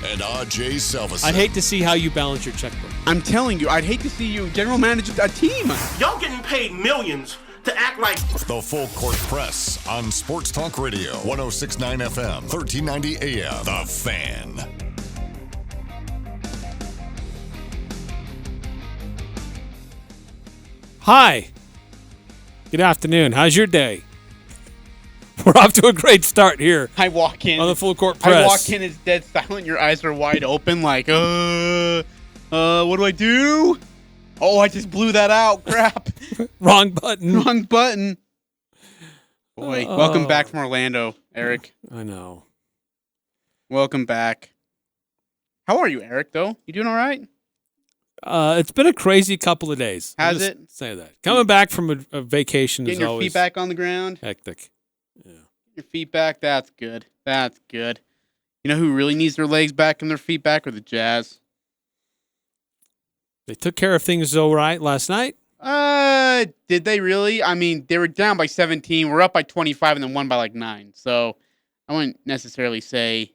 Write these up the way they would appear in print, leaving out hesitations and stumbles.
and Ajay Salvesen. I'd hate to see how you balance your checkbook. I'm telling you, I'd hate to see you general manager a team. Y'all getting paid millions to act like... The Full Court Press on Sports Talk Radio, 106.9 FM, 1390 AM. The Fan. Hi. Good afternoon. How's your day? We're off to a great start here. I walk in on the Full Court Press. I walk in, it's dead silent. Your eyes are wide open, like, what do I do? Oh, I just blew that out. Crap. Wrong button. Wrong button. Boy, welcome back from Orlando, Eric. I know. Welcome back. How are you, Eric, though? You doing all right? It's been a crazy couple of days. Has it? Say that. Coming back from a vacation Getting is your feet back on the ground? Hectic. Yeah. Your feet back? That's good. That's good. You know who really needs their legs back and their feet back are the Jazz. They took care of things all right last night. Did they really? I mean, they were down by 17. We're up by 25 and then won by like 9. So I wouldn't necessarily say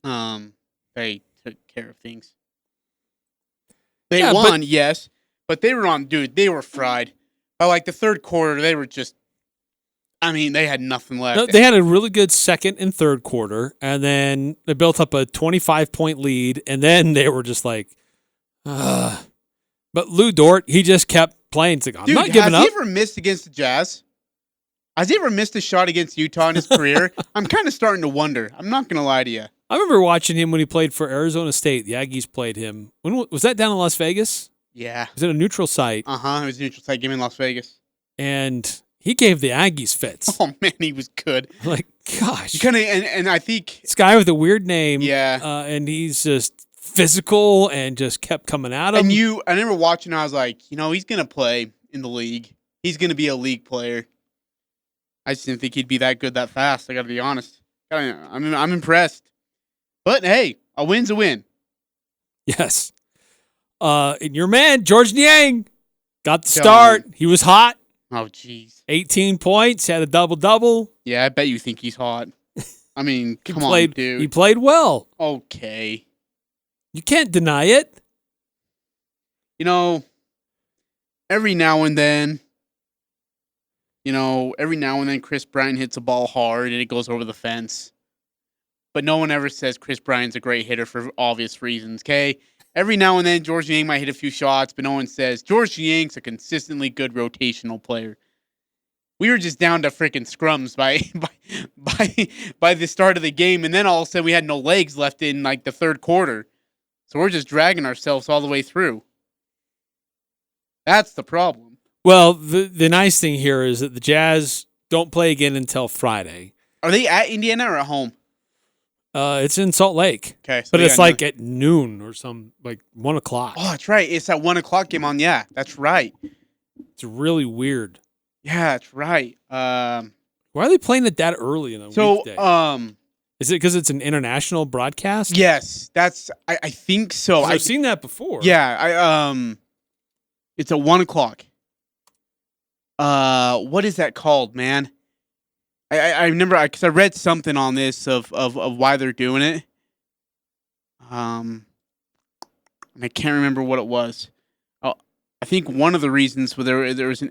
they took care of things. They won, yes, but they were they were fried. By like the third quarter, they were just, they had nothing left. No, they had a really good second and third quarter, and then they built up a 25-point lead, and then they were just like, But Lou Dort, he just kept playing. It's like, I'm not giving up. Has he ever missed against the Jazz? Has he ever missed a shot against Utah in his career? I'm kind of starting to wonder. I'm not going to lie to you. I remember watching him when he played for Arizona State. The Aggies played him. When was that down in Las Vegas? Yeah. Was it a neutral site? It was a neutral site game in Las Vegas. And he gave the Aggies fits. Oh, man, he was good. Like, gosh. You and I think... This guy with a weird name. Yeah. And he's just physical and just kept coming at him. And I remember watching, I was like, he's going to play in the league. He's going to be a league player. I just didn't think he'd be that good that fast. I got to be honest. I'm impressed. But hey, a win's a win. Yes. And your man, George Niang, got the start. He was hot. Oh, jeez. 18 points, had a double-double. Yeah, I bet you think he's hot. Come on, dude. He played well. Okay. You can't deny it. Every now and then, Chris Bryant hits a ball hard and it goes over the fence. But no one ever says Chris Bryant's a great hitter for obvious reasons, okay? Every now and then, George Niang might hit a few shots, but no one says George Niang's a consistently good rotational player. We were just down to freaking scrums by the start of the game, and then all of a sudden we had no legs left in like the third quarter. So we're just dragging ourselves all the way through. That's the problem. Well, the nice thing here is that the Jazz don't play again until Friday. Are they at Indiana or at home? It's in Salt Lake. Okay. So but it's like at noon or like 1 o'clock. Oh, that's right. It's that 1 o'clock game on. Yeah, that's right. It's really weird. Yeah, that's right. Why are they playing it that early in a weekday? Is it because it's an international broadcast? Yes, I think so. I've seen that before. Yeah, it's at 1 o'clock. What is that called, man? I remember because I read something on this of why they're doing it. And I can't remember what it was. Oh, I think one of the reasons there was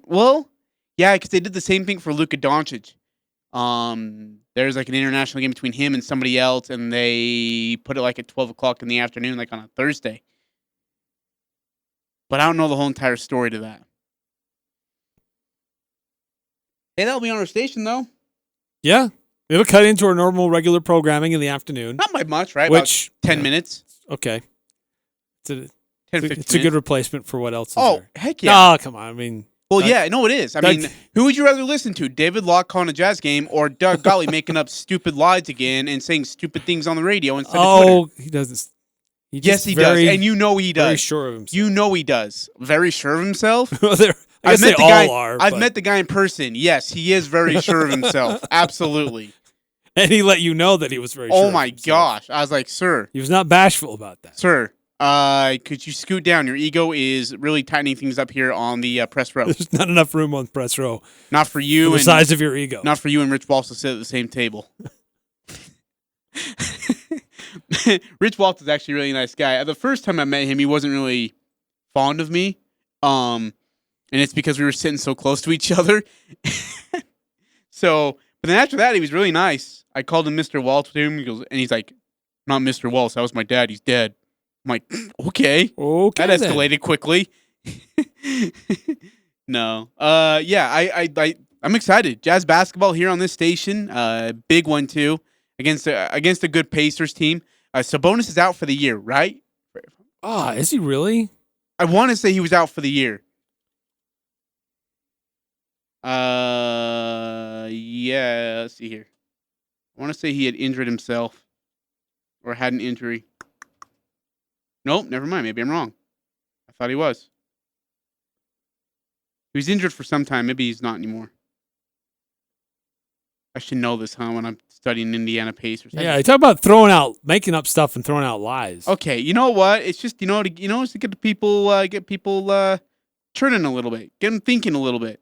because they did the same thing for Luka Doncic. There's like an international game between him and somebody else, and they put it like at 12 o'clock in the afternoon, like on a Thursday. But I don't know the whole entire story to that. Hey, that'll be on our station, though. Yeah. It'll cut into our normal regular programming in the afternoon. Not by much, right? Which, about 10 minutes. Okay. It's a good replacement for what else is there. Heck yeah. Oh, come on. It is. Who would you rather listen to? David Locke calling a Jazz game or Doug Gottlieb making up stupid lies again and saying stupid things on the radio instead of Twitter? He doesn't. Yes, he does. And you know he does. Very sure of himself. You know he does. Very sure of himself? I've met the guy in person. Yes, he is very sure of himself. Absolutely. And he let you know that he was very sure. Oh my gosh. I was like, sir. He was not bashful about that. Sir, could you scoot down? Your ego is really tightening things up here on the press row. There's not enough room on press row. Not for you. For the size of your ego. Not for you and Rich Walsh to sit at the same table. Rich Waltz is actually a really nice guy. The first time I met him, he wasn't really fond of me. And it's because we were sitting so close to each other. But then after that, he was really nice. I called him Mr. Waltz to him. He's like, not Mr. Waltz. That was my dad. He's dead. I'm like, okay. That escalated quickly. No. I'm excited. Jazz basketball here on this station. Big one, too, against a good Pacers team. Sabonis is out for the year, right? Is he really? I want to say he was out for the year. Yeah, let's see here. I want to say he had injured himself or had an injury. Nope, never mind. Maybe I'm wrong. I thought he was. He was injured for some time. Maybe he's not anymore. I should know this, when I'm studying Indiana Pacers. Yeah, you talk about making up stuff and throwing out lies. Okay, you know what? It's just it's to get people churning a little bit, get them thinking a little bit.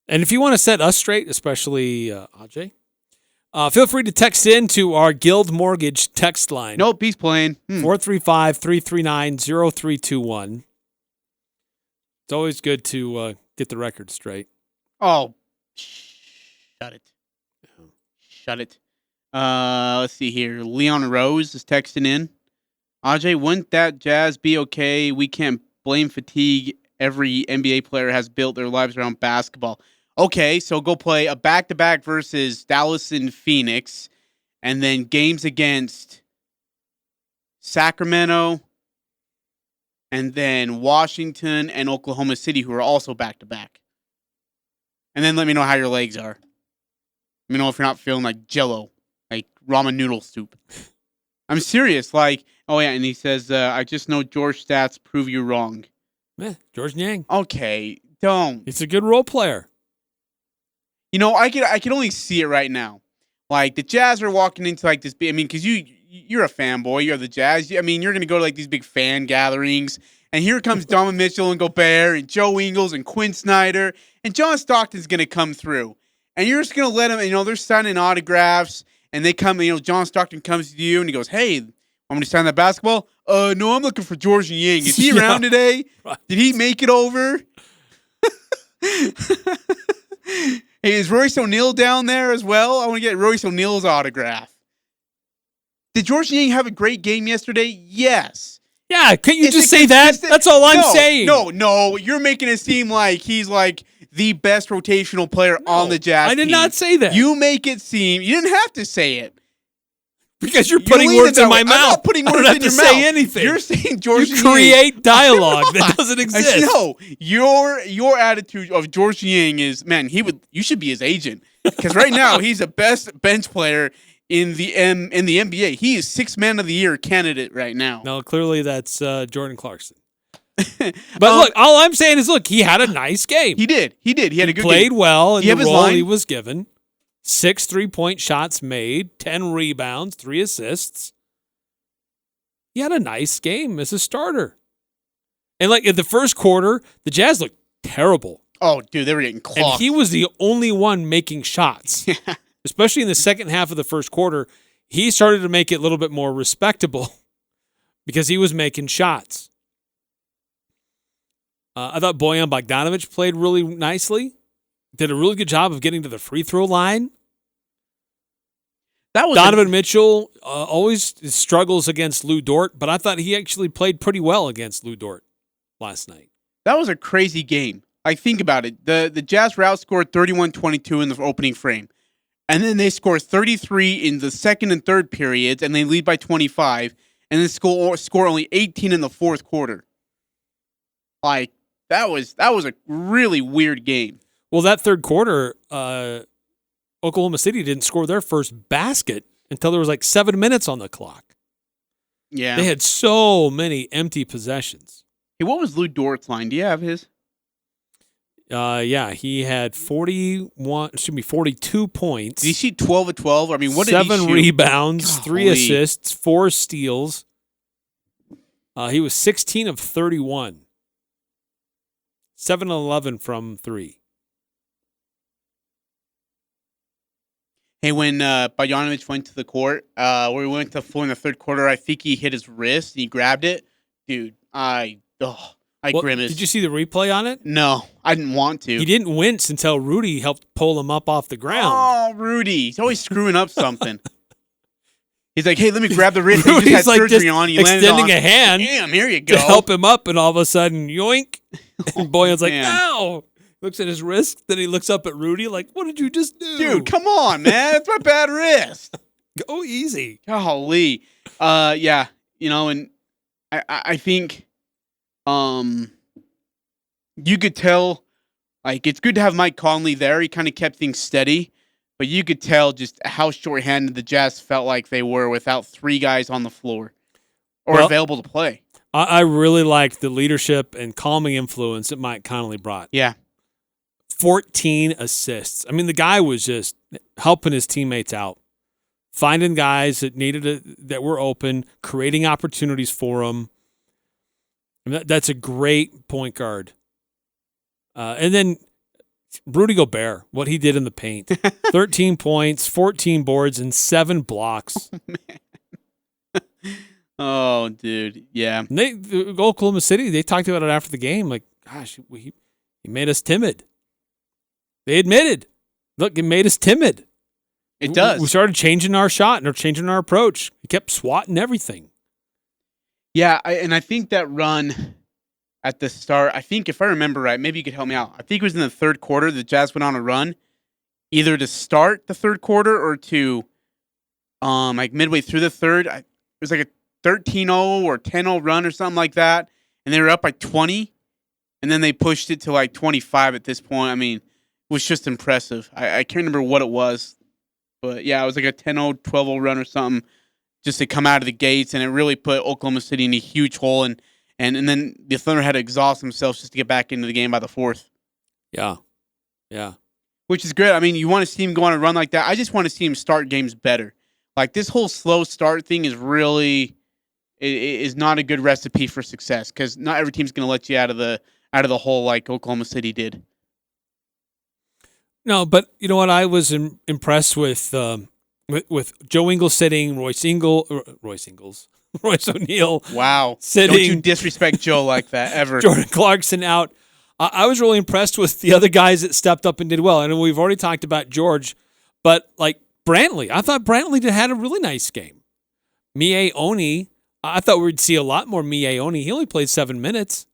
And if you want to set us straight, especially Ajay, feel free to text in to our Guild Mortgage text line. Nope, he's playing. 435-339-0321. It's always good to get the record straight. Oh, shut it. Shut it. Let's see here. Leon Rose is texting in. Ajay, wouldn't that Jazz be okay? We can't blame fatigue. Every NBA player has built their lives around basketball. Okay, so go play a back-to-back versus Dallas and Phoenix, and then games against Sacramento, and then Washington and Oklahoma City, who are also back-to-back. And then let me know how your legs are. Let me know if you're not feeling like Jell-O, like ramen noodle soup. I'm serious. And he says, I just know George stats prove you wrong. Yeah, George Niang. Okay, don't. He's a good role player. I can only see it right now. Like, the Jazz are walking into, this big, because you're a fanboy. You're the Jazz. You're going to go to, these big fan gatherings. And here comes Donovan Mitchell and Gobert and Joe Ingles and Quinn Snyder. And John Stockton's going to come through. And you're just going to let them, they're signing autographs. And they come, John Stockton comes to you and he goes, hey, want me to sign that basketball? No, I'm looking for George Niang. Is he around today? Right. Did he make it over? Hey, is Royce O'Neal down there as well? I want to get Royce O'Neal's autograph. Did George Niang have a great game yesterday? Yes. Yeah, can't you just say that? That's all I'm saying. No, you're making it seem like he's the best rotational player on the Jazz team. I did not say that. You make it seem, you didn't have to say it. Because you're putting words in my mouth. I'm not putting words in your mouth. I don't have to say anything. You're saying George Niang. You create dialogue that doesn't exist. No, your attitude of George Niang is, man, you should be his agent. Because right now he's the best bench player in the NBA. He is Sixth Man of the Year candidate right now. No, clearly that's Jordan Clarkson. But look, all I'm saying is, he had a nice game. He did. He had a good game. Played well in the role he was given. 6 3-point shots made, 10 rebounds, 3 assists. He had a nice game as a starter. And in the first quarter, the Jazz looked terrible. Oh, dude, they were getting clocked. And he was the only one making shots. Especially in the second half of the first quarter, he started to make it a little bit more respectable because he was making shots. I thought Bojan Bogdanović played really nicely. Did a really good job of getting to the free throw line. Donovan Mitchell always struggles against Lou Dort, but I thought he actually played pretty well against Lou Dort last night. That was a crazy game. Think about it. The Jazz outscored 31-22 in the opening frame. And then they score 33 in the second and third periods, and they lead by 25, and then score only 18 in the fourth quarter. That was a really weird game. Well, that third quarter, Oklahoma City didn't score their first basket until there was 7 minutes on the clock. Yeah. They had so many empty possessions. Hey, what was Lou Dort's line? Do you have his? Yeah, he had 42 points. Did he shoot 12 of 12? I mean, what did he shoot? 7 rebounds, Golly. 3 assists, 4 steals. He was 16 of 31. 7-11 from 3. Hey, when Bogdanovic went to the court, where we went to the floor in the third quarter, I think he hit his wrist and he grabbed it. Dude, I grimaced. Did you see the replay on it? No, I didn't want to. He didn't wince until Rudy helped pull him up off the ground. Oh, Rudy. He's always screwing up something. He's like, hey, let me grab the wrist. He Rudy's just had like surgery just on. He landed extending on. a hand Damn, here you go. to help him up, and all of a sudden, yoink. And Boyan's like, man. ow. Looks at his wrist, then he looks up at Rudy like, what did you just do? Dude, come on, man. It's my bad wrist. Go easy. Golly. Yeah, and I think you could tell, like, it's good to have Mike Conley there. He kind of kept things steady, but you could tell just how shorthanded the Jazz felt like they were without three guys on the floor or available to play. I really liked the leadership and calming influence that Mike Conley brought. Yeah. 14 assists. I mean, the guy was just helping his teammates out, finding guys that that were open, creating opportunities for them. And that's a great point guard. And then Rudy Gobert, what he did in the paint. 13 points, 14 boards, and 7 blocks. Oh, dude. Yeah. And Oklahoma City, they talked about it after the game. Like, gosh, he made us timid. They admitted, look, it made us timid. It does. We started changing our shot and changing our approach. We kept swatting everything. Yeah, and I think that run at the start, I think if I remember right, maybe you could help me out. I think it was in the third quarter the Jazz went on a run, either to start the third quarter or to like midway through the third. It was like a 13-0 or 10-0 run or something like that, and they were up by 20, and then they pushed it to like 25 at this point. I mean, it was just impressive. I can't remember what it was, but yeah, it was like a 10-0, 12-0 run or something just to come out of the gates, and it really put Oklahoma City in a huge hole, and then the Thunder had to exhaust themselves just to get back into the game by the fourth. Yeah. Which is great. I mean, you want to see him go on a run like that. I just want to see him start games better. Like, this whole slow start thing is really is not a good recipe for success because not every team's going to let you out of the hole like Oklahoma City did. No, but you know what? I was impressed with Joe Ingles sitting, Royce O'Neal. Wow. Sitting. Don't you disrespect Joe like that ever. Jordan Clarkson out. I was really impressed with the other guys that stepped up and did well. And we've already talked about George, but like Brantley, I thought Brantley had a really nice game. Mie Oni, I thought we'd see a lot more Mie Oni. He only played 7 minutes.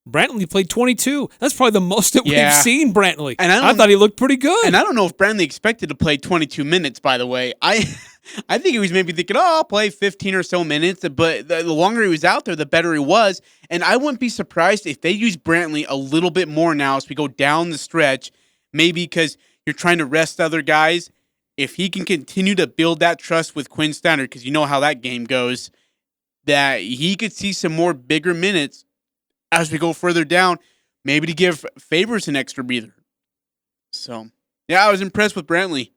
Brantley played 22. That's probably the most that we've seen Brantley. And I thought he looked pretty good. And I don't know if Brantley expected to play 22 minutes, by the way. I think he was maybe thinking, I'll play 15 or so minutes. But the longer he was out there, the better he was. And I wouldn't be surprised if they use Brantley a little bit more now as we go down the stretch, maybe because you're trying to rest other guys. If he can continue to build that trust with Quinn Snyder, because you know how that game goes, that he could see some more bigger minutes as we go further down, maybe to give Favors an extra breather. So, yeah, I was impressed with Brantley.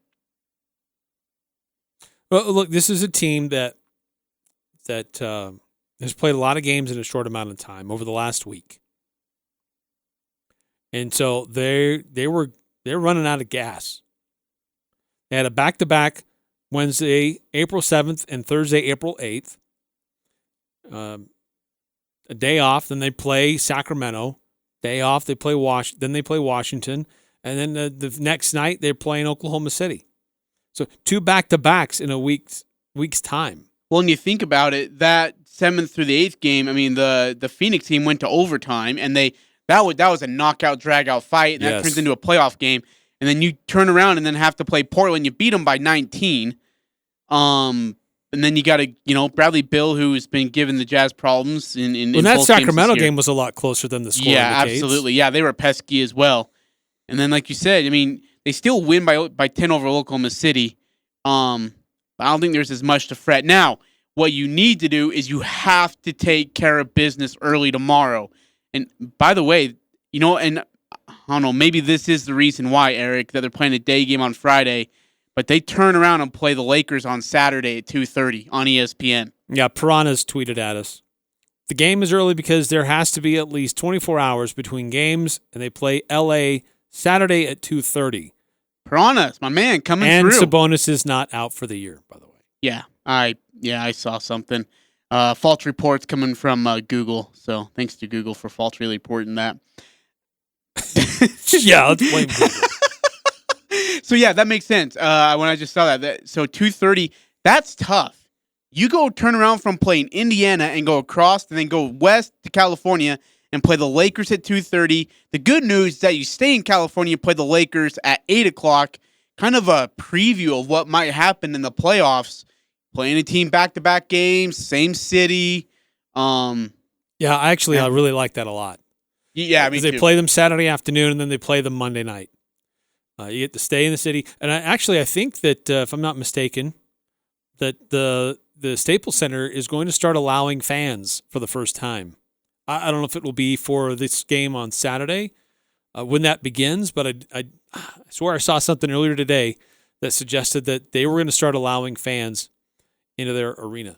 Well, look, this is a team that has played a lot of games in a short amount of time over the last week, and so they're running out of gas. They had a back-to-back Wednesday, April 7th, and Thursday, April 8th. A day off, then they play Sacramento. Day off, they play then they play Washington, and then the next night they're playing Oklahoma City. So 2 back-to-backs in a week's time. Well, when you think about it, that 7th through the 8th game, I mean, the Phoenix team went to overtime, and that was a knockout, drag-out fight, and that turns into a playoff game. And then you turn around and then have to play Portland. You beat them by 19. And then you got Bradley Beal, who's been giving the Jazz problems in that both Sacramento games this year. game was a lot closer than the score Yeah, indicates. absolutely. Yeah, they were pesky as well. And then, like you said, I mean, they still win by 10 over Oklahoma City. I don't think there's as much to fret. Now, what you need to do is you have to take care of business early tomorrow. And by the way, and I don't know, maybe this is the reason why, Eric, that they're playing a day game on Friday, but they turn around and play the Lakers on Saturday at 2:30 on ESPN. Yeah, Piranha's tweeted at us. The game is early because there has to be at least 24 hours between games, and they play LA Saturday at 2:30. Piranhas, my man, coming And through. Sabonis is not out for the year, by the way. Yeah, I saw something. False reports coming from Google. So thanks to Google for falsely reporting that. Yeah, let's blame Google. So yeah, that makes sense. When I just saw that, so 2:30, that's tough. You go turn around from playing Indiana and go across, and then go west to California and play the Lakers at 2:30. The good news is that you stay in California, play the Lakers at 8:00. Kind of a preview of what might happen in the playoffs. Playing a team back-to-back games, same city. Yeah, I really like that a lot. Yeah, me too. They play them Saturday afternoon, and then they play them Monday night. You get to stay in the city. And I think that, if I'm not mistaken, that the Staples Center is going to start allowing fans for the first time. I don't know if it will be for this game on Saturday when that begins, but I swear I saw something earlier today that suggested that they were going to start allowing fans into their arena.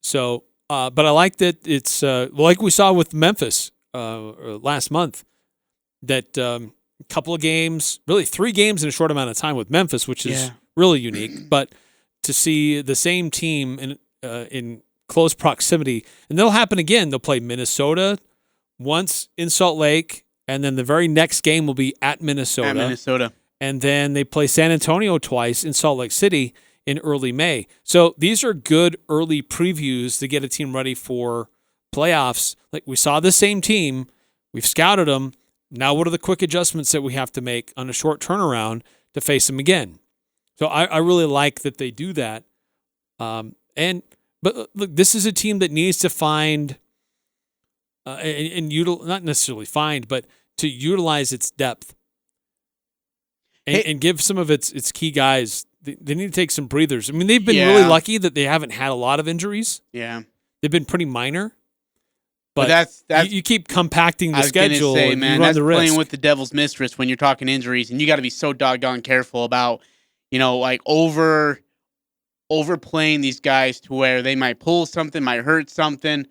So, but I like that it's like we saw with Memphis last month, that couple of games, really 3 games in a short amount of time with Memphis, which is really unique. But to see the same team in close proximity, and that'll happen again. They'll play Minnesota once in Salt Lake, and then the very next game will be at Minnesota. And then they play San Antonio twice in Salt Lake City in early May. So these are good early previews to get a team ready for playoffs. Like, we saw the same team, we've scouted them. Now, what are the quick adjustments that we have to make on a short turnaround to face them again? So I really like that they do that. But look, this is a team that needs to find not necessarily find, but to utilize its depth and give some of its key guys. They need to take some breathers. I mean, they've been really lucky that they haven't had a lot of injuries. Yeah, they've been pretty minor. But that's you keep compacting the schedule. I was gonna say, man, that's the risk. playing with the devil's mistress when you're talking injuries, and you got to be so doggone careful about, like overplaying these guys to where they might pull something, might hurt something.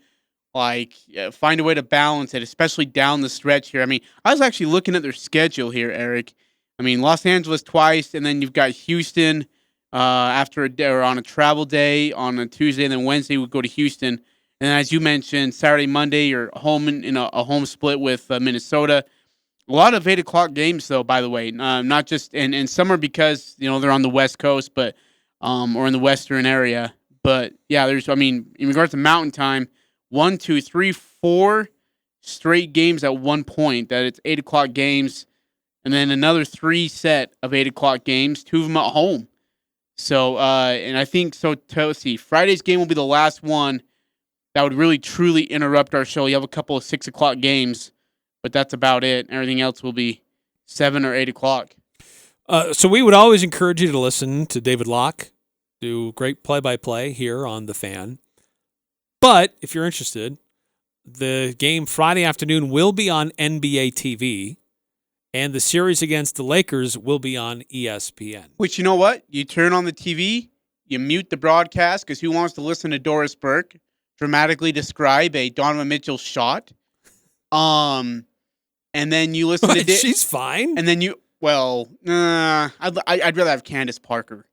Like, find a way to balance it, especially down the stretch here. I mean, I was actually looking at their schedule here, Eric. I mean, Los Angeles twice, and then you've got Houston after a day, or on a travel day on a Tuesday, and then Wednesday we go to Houston. And as you mentioned, Saturday, Monday, you're home in a home split with Minnesota. A lot of 8:00 games, though, by the way. Not just in summer because, they're on the West Coast, but or in the Western area. But, yeah, in regards to Mountain Time, 1, 2, 3, 4 straight games at one point that it's 8:00 games. And then another 3 set of 8:00 games, 2 of them at home. So, and I think, let's see, Friday's game will be the last one that would really, truly interrupt our show. You have a couple of 6:00 games, but that's about it. Everything else will be 7 or 8:00. So we would always encourage you to listen to David Locke, do great play-by-play here on The Fan. But if you're interested, the game Friday afternoon will be on NBA TV, and the series against the Lakers will be on ESPN. Which, you know what? You turn on the TV, you mute the broadcast, because who wants to listen to Doris Burke dramatically describe a Donovan Mitchell shot? And then you listen to... She's fine. And then I'd rather have Candace Parker.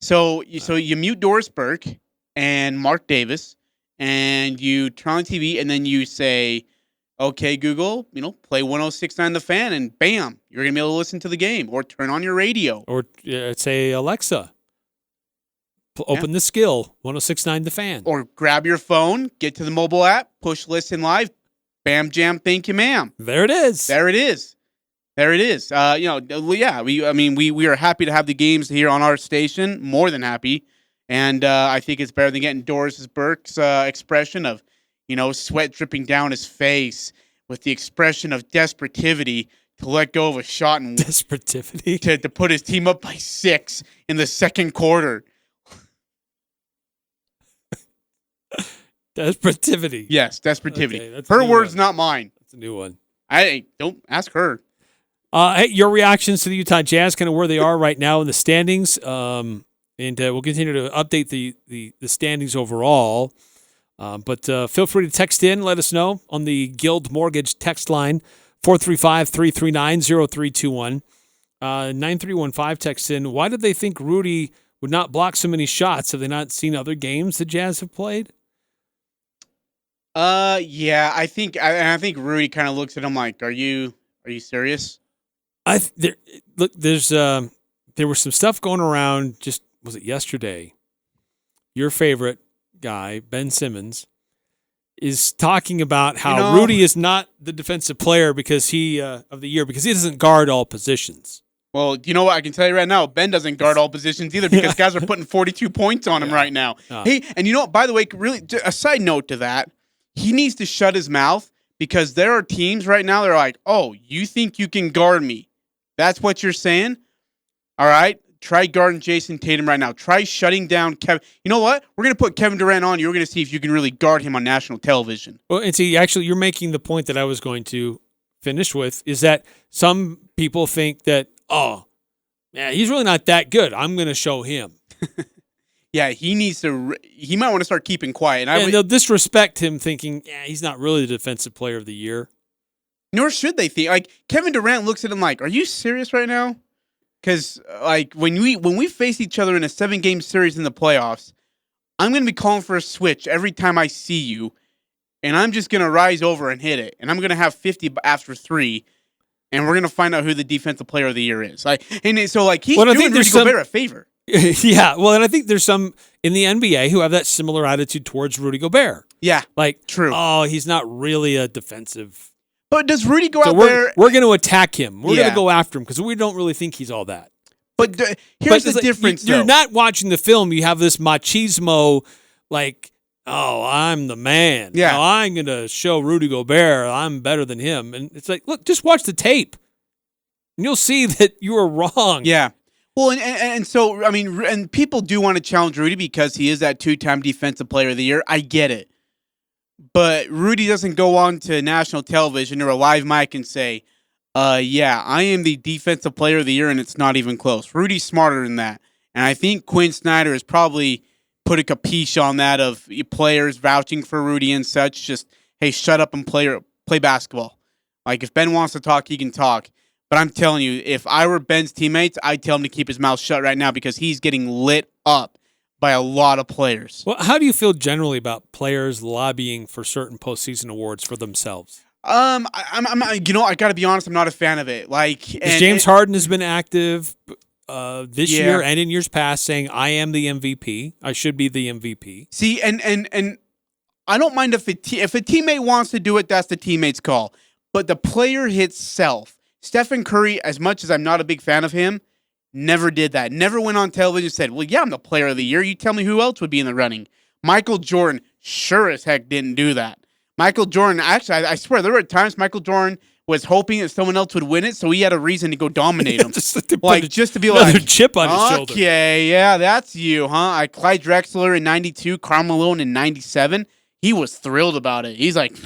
So you mute Doris Burke and Mark Davis, and you turn on TV, and then you say, okay, Google, play 106.9 The Fan, and bam, you're going to be able to listen to the game, or turn on your radio. Or say, Alexa, open the skill, 106.9 The Fan. Or grab your phone, get to the mobile app, push listen live, bam, jam, thank you, ma'am. There it is. We are happy to have the games here on our station, more than happy. And I think it's better than getting Doris Burke's expression of, sweat dripping down his face with the expression of desperativity to let go of a shot and desperativity to put his team up by 6 in the second quarter. Desperativity. Yes, desperativity. Okay, her words, not mine. That's a new one. I don't ask her. Hey, your reactions to the Utah Jazz, kind of where they are right now in the standings, and we'll continue to update the standings overall. But feel free to text in, let us know on the Guild Mortgage text line, 435-339-0321. 9315 texts in, why did they think Rudy would not block so many shots? Have they not seen other games the Jazz have played? Yeah, I think Rudy kind of looks at him like, "Are you serious?" There was some stuff going around. Just was it yesterday? Your favorite guy, Ben Simmons, is talking about how Rudy is not the defensive player because of the year because he doesn't guard all positions. Well, you know what? I can tell you right now, Ben doesn't guard all positions either because guys are putting 42 points on him right now. Hey, and you know what? By the way, really, a side note to that, he needs to shut his mouth because there are teams right now that are like, oh, you think you can guard me? That's what you're saying? All right. Try guarding Jason Tatum right now. Try shutting down Kevin. You know what? We're going to put Kevin Durant on. You're going to see if you can really guard him on national television. Well, and see, actually, you're making the point that I was going to finish with is that some people think that, oh, yeah, he's really not that good. I'm going to show him. Yeah, he needs to. He might want to start keeping quiet. And they'll disrespect him, thinking, yeah, he's not really the defensive player of the year. Nor should they think. Like Kevin Durant looks at him like, "Are you serious right now?" Because like when we face each other in a 7-game series in the playoffs, I'm going to be calling for a switch every time I see you, and I'm just going to rise over and hit it, and I'm going to have 50 after 3. And we're gonna find out who the defensive player of the year is. Like, and so like he's doing Rudy Gobert a favor. Yeah, well, and I think there's some in the NBA who have that similar attitude towards Rudy Gobert. Yeah, like true. Oh, he's not really a defensive. But does Rudy go out there? We're going to attack him. We're going to go after him because we don't really think he's all that. But here's the difference. You're not watching the film. You have this machismo, like, oh, I'm the man. Yeah. Now I'm going to show Rudy Gobert I'm better than him. And it's like, look, just watch the tape. And you'll see that you were wrong. Yeah. Well, and so, I mean, and people do want to challenge Rudy because he is that 2-time defensive player of the year. I get it. But Rudy doesn't go on to national television or a live mic and say, yeah, I am the defensive player of the year, and it's not even close. Rudy's smarter than that. And I think Quinn Snyder has probably put a capiche on that of players vouching for Rudy and such. Just, hey, shut up and play basketball. Like, if Ben wants to talk, he can talk. But I'm telling you, if I were Ben's teammates, I'd tell him to keep his mouth shut right now because he's getting lit up by a lot of players. Well, how do you feel generally about players lobbying for certain postseason awards for themselves? I got to be honest, I'm not a fan of it. Like, James Harden has been active this year and in years past, saying, "I am the MVP. I should be the MVP." See, and I don't mind if a teammate wants to do it. That's the teammate's call. But the player itself, Stephen Curry, as much as I'm not a big fan of him, never did that. Never went on television and said, well, yeah, I'm the player of the year. You tell me who else would be in the running. Michael Jordan sure as heck didn't do that. Michael Jordan, actually, I swear, there were times Michael Jordan was hoping that someone else would win it, so he had a reason to go dominate him. just to be like, chip on his shoulder. Okay, yeah, that's you, huh? Clyde Drexler in 92, Karl Malone in 97. He was thrilled about it. He's like,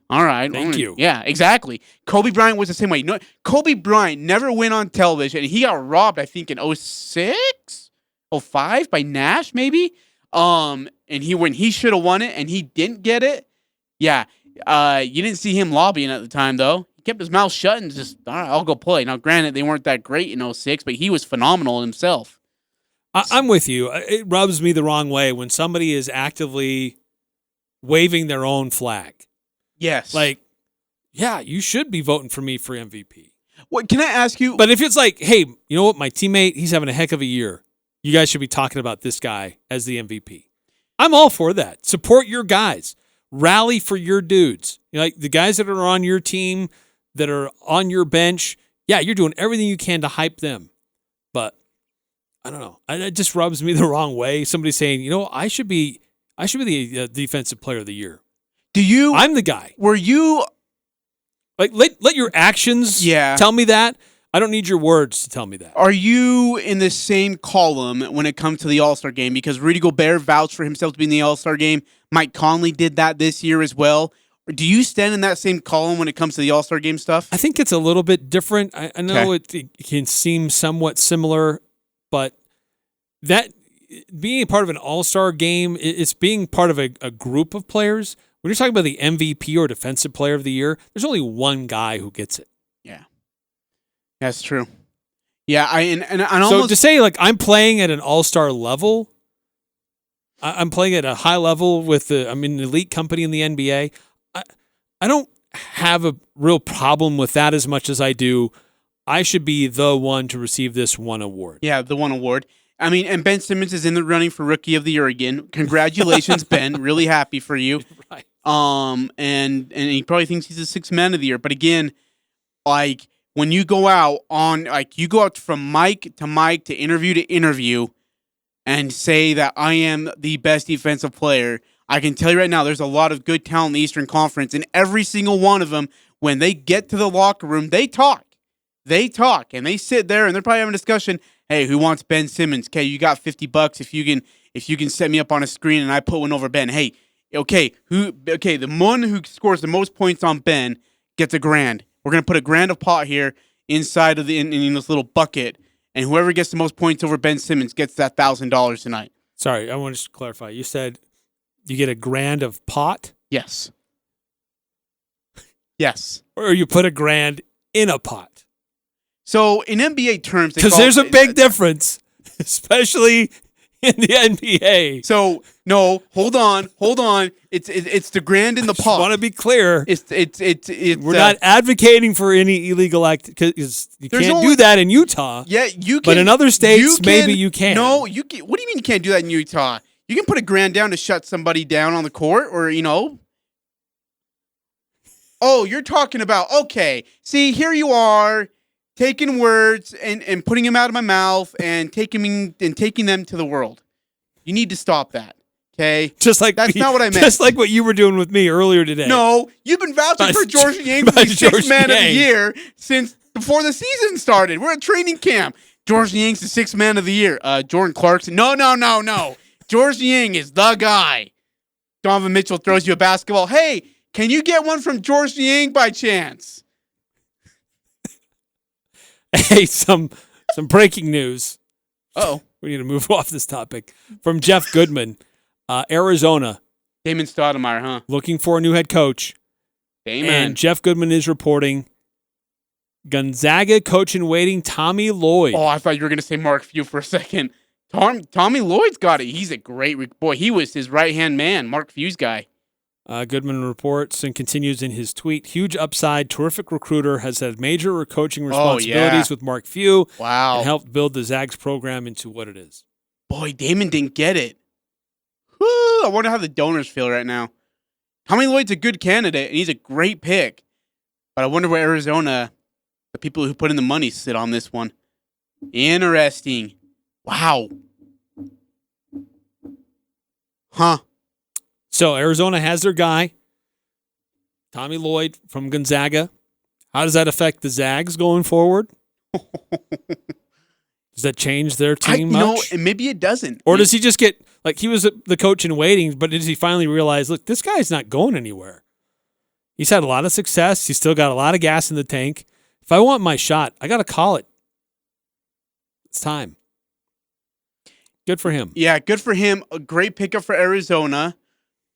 all right. Thank you. Yeah, exactly. Kobe Bryant was the same way. No, Kobe Bryant never went on television. He got robbed, I think, in 06, 05 by Nash, maybe. And when he should have won it and he didn't get it. Yeah. You didn't see him lobbying at the time, though. He kept his mouth shut and just, all right, I'll go play. Now, granted, they weren't that great in 06, but he was phenomenal himself. I'm with you. It rubs me the wrong way when somebody is actively waving their own flag. Yes. Like, yeah, you should be voting for me for MVP. What can I ask you? But if it's like, hey, you know what, my teammate, he's having a heck of a year. You guys should be talking about this guy as the MVP. I'm all for that. Support your guys. Rally for your dudes. You know, like the guys that are on your team, that are on your bench. Yeah, you're doing everything you can to hype them. But I don't know. It just rubs me the wrong way. Somebody saying, you know, I should be the defensive player of the year. I'm the guy. Were you like let your actions tell me that? I don't need your words to tell me that. Are you in the same column when it comes to the All-Star game? Because Rudy Gobert vouched for himself to be in the All-Star game. Mike Conley did that this year as well. Or do you stand in that same column when it comes to the All-Star game stuff? I think it's a little bit different. I know it can seem somewhat similar, but that being part of an All-Star game, it's being part of a group of players. When you're talking about the MVP or Defensive Player of the Year, there's only one guy who gets it. Yeah. That's true. Yeah, and So almost to say like I'm playing at an all-star level, I'm playing at a high level with I'm in an elite company in the NBA. I don't have a real problem with that as much as I do. I should be the one to receive this one award. yeah, the one award. I mean, and Ben Simmons is in the running for Rookie of the Year again. Congratulations, Ben. Really happy for you. Right. And he probably thinks he's the sixth man of the year. But again, like when you go out on you go out from mic to interview and say that I am the best defensive player, I can tell you right now there's a lot of good talent in the Eastern Conference, and every single one of them, when they get to the locker room, they talk. And they sit there and they're probably having a discussion. Hey, who wants Ben Simmons? Okay, you got $50 if you can set me up on a screen and I put one over Ben. Hey, the one who scores the most points on Ben gets $1,000. We're gonna put $1,000 of pot here inside of in this little bucket, and whoever gets the most points over Ben Simmons gets that $1,000 tonight. Sorry, I want to clarify. You said you get $1,000 of pot? Yes. Yes. Or you put $1,000 in a pot? So in NBA terms, because there's a big difference, especially in the NBA. So no, hold on. It's the $1,000 in the pot. I want to be clear. It's we're not advocating for any illegal act because you can't do that in Utah. Yeah, you can. But in other states, maybe you can. No, you can. What do you mean you can't do that in Utah? You can put $1,000 down to shut somebody down on the court, or Oh, you're talking about okay. See, here you are. Taking words and putting them out of my mouth and taking them to the world. You need to stop that, okay? Just like that's not what I meant. Just like what you were doing with me earlier today. No, you've been vouching for George Yang to be sixth man of the year since before the season started. We're at training camp. George Yang's the sixth man of the year. Jordan Clarkson. No. George Yang is the guy. Donovan Mitchell throws you a basketball. Hey, can you get one from George Yang by chance? Hey, some breaking news. Oh, we need to move off this topic. From Jeff Goodman, Arizona. Damon Stoudemire, huh? Looking for a new head coach. Damon. And Jeff Goodman is reporting Gonzaga coach in waiting, Tommy Lloyd. Oh, I thought you were going to say Mark Few for a second. Tommy Lloyd's got it. He's a great boy. He was his right-hand man, Mark Few's guy. Goodman reports and continues in his tweet, huge upside, terrific recruiter, has had major coaching responsibilities with Mark Few. Wow. And helped build the Zags program into what it is. Boy, Damon didn't get it. Whew, I wonder how the donors feel right now. Tommy Lloyd's a good candidate, and he's a great pick. But I wonder where Arizona, the people who put in the money, sit on this one. Interesting. Wow. Huh. So Arizona has their guy, Tommy Lloyd from Gonzaga. How does that affect the Zags going forward? Does that change their team much? No, maybe it doesn't. Or does he just get, like, he was the coach in waiting, but does he finally realize, look, this guy's not going anywhere? He's had a lot of success. He's still got a lot of gas in the tank. If I want my shot, I got to call it. It's time. Good for him. Yeah, good for him. A great pickup for Arizona.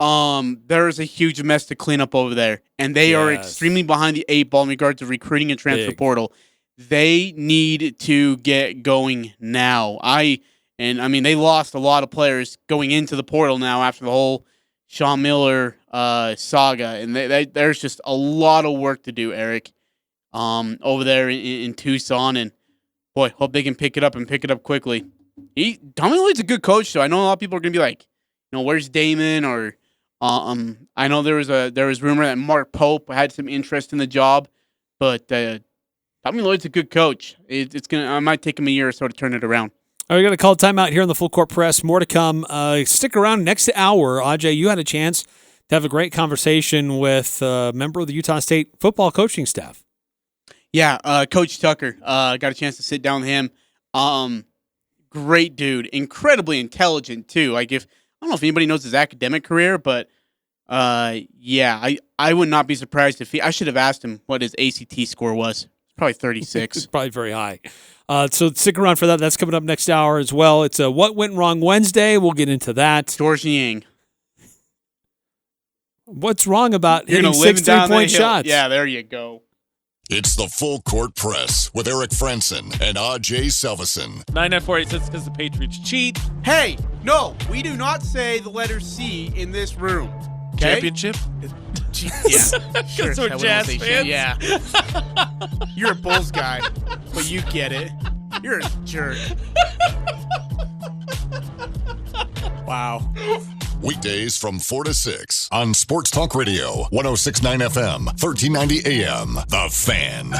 There is a huge mess to clean up over there, and they are extremely behind the eight ball in regards to recruiting and transfer portal. They need to get going now. They lost a lot of players going into the portal now after the whole Sean Miller saga, and there's just a lot of work to do, Eric, over there in Tucson, and boy, hope they can pick it up and pick it up quickly. Tommy Lloyd's a good coach, so I know a lot of people are gonna be like, where's Damon? Or I know there was rumor that Mark Pope had some interest in the job, but Tommy Lloyd's a good coach. I might take him a year or so to turn it around. All right, we got to call timeout here on the Full Court Press. More to come. Stick around next hour. Ajay, you had a chance to have a great conversation with a member of the Utah State football coaching staff. Yeah, Coach Tucker. Got a chance to sit down with him. Great dude, incredibly intelligent too. I don't know if anybody knows his academic career, but I would not be surprised if I should have asked him what his ACT score was. It's probably 36. It's probably very high. So stick around for that. That's coming up next hour as well. It's a What Went Wrong Wednesday. We'll get into that. George Yang. What's wrong about hitting 6 3-point shots? Yeah, there you go. It's the Full Court Press with Eric Frandsen and Ajay Salvesen. 9948 says because the Patriots cheat. Hey, no, we do not say the letter C in this room. Okay? Championship? Yeah, sure. Because we're I wouldn't Jazz say fans? shit. Yeah. You're a Bulls guy, but you get it. You're a jerk. Wow. Weekdays from 4 to 6 on Sports Talk Radio, 106.9 FM, 1390 AM. The Fan.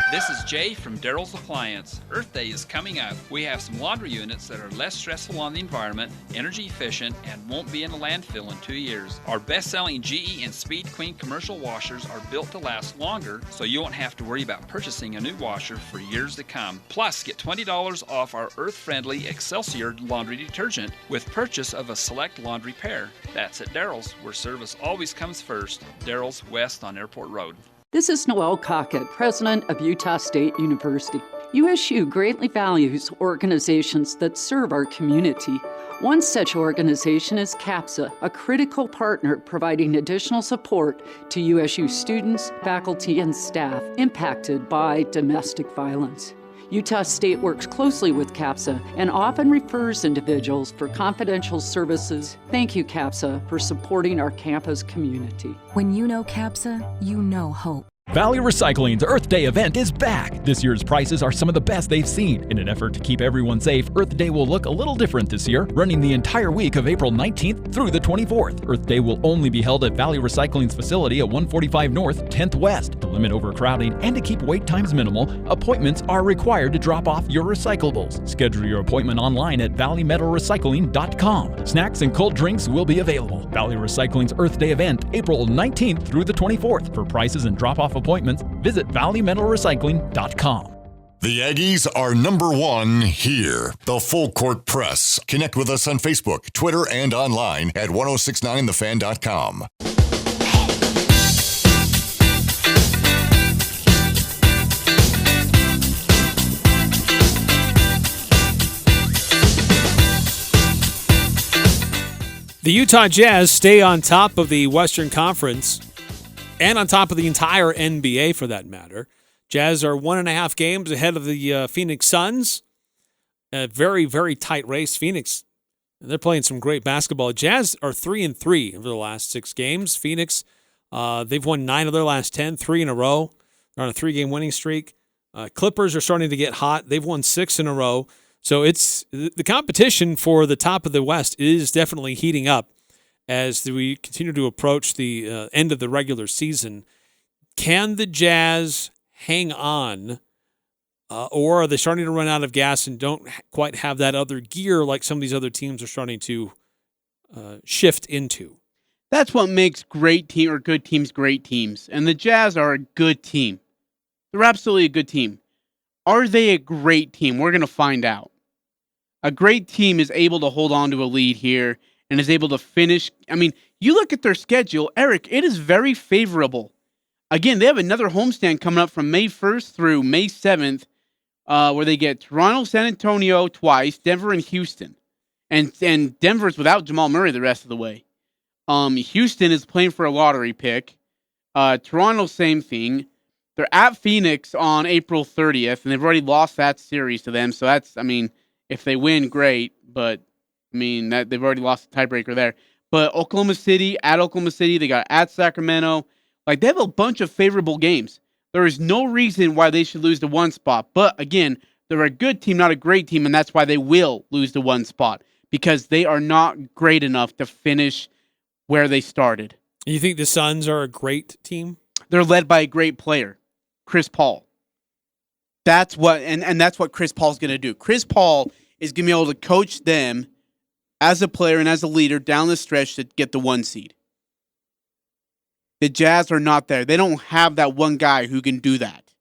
This is Jay from Daryl's Appliance. Earth Day is coming up. We have some laundry units that are less stressful on the environment, energy efficient, and won't be in a landfill in 2 years. Our best-selling GE and Speed Queen commercial washers are built to last longer, so you won't have to worry about purchasing a new washer for years to come. Plus, get $20 off our earth-friendly Excelsior laundry detergent with purchase of a select laundry pair. That's at Daryl's, where service always comes first. Daryl's West on Airport Road. This is Noelle Cockett, president of Utah State University. USU greatly values organizations that serve our community. One such organization is CAPSA, a critical partner providing additional support to USU students, faculty, and staff impacted by domestic violence. Utah State works closely with CAPSA and often refers individuals for confidential services. Thank you, CAPSA, for supporting our campus community. When you know CAPSA, you know hope. Valley Recycling's Earth Day event is back. This year's prices are some of the best they've seen. In an effort to keep everyone safe, Earth Day will look a little different this year, running the entire week of April 19th through the 24th. Earth Day will only be held at Valley Recycling's facility at 145 North, 10th West. To limit overcrowding and to keep wait times minimal, appointments are required to drop off your recyclables. Schedule your appointment online at valleymetalrecycling.com. Snacks and cold drinks will be available. Valley Recycling's Earth Day event, April 19th through the 24th. For prices and drop-off appointments, visit valleymetalrecycling.com. The Aggies are number one here. The Full Court Press. Connect with us on Facebook, Twitter, and online at 1069thefan.com. The Utah Jazz stay on top of the Western Conference and on top of the entire NBA for that matter. Jazz are 1.5 games ahead of the Phoenix Suns. A very, very tight race. Phoenix, they're playing some great basketball. Jazz are 3-3 over the last 6 games. Phoenix, they've won 9 of their last 10, 3 in a row. They're on a 3-game winning streak. Clippers are starting to get hot. They've won 6 in a row. So it's the competition for the top of the West is definitely heating up as we continue to approach the end of the regular season. Can the Jazz hang on, or are they starting to run out of gas and don't quite have that other gear like some of these other teams are starting to shift into? That's what makes great team or good teams great teams. And the Jazz are a good team. They're absolutely a good team. Are they a great team? We're going to find out. A great team is able to hold on to a lead here and is able to finish. I mean, you look at their schedule, Eric, it is very favorable. Again, they have another homestand coming up from May 1st through May 7th, where they get Toronto, San Antonio twice, Denver, and Houston. And Denver's without Jamal Murray the rest of the way. Houston is playing for a lottery pick. Toronto, same thing. They're at Phoenix on April 30th, and they've already lost that series to them. So that's, I mean, if they win, great. But, I mean, they've already lost the tiebreaker there. But Oklahoma City, at Oklahoma City, they got at Sacramento. Like, they have a bunch of favorable games. There is no reason why they should lose the 1 spot. But, again, they're a good team, not a great team, and that's why they will lose the 1 spot. Because they are not great enough to finish where they started. You think the Suns are a great team? They're led by a great player, Chris Paul. That's what, and that's what Chris Paul's going to do. Chris Paul is going to be able to coach them as a player and as a leader down the stretch to get the 1 seed. The Jazz are not there. They don't have that one guy who can do that.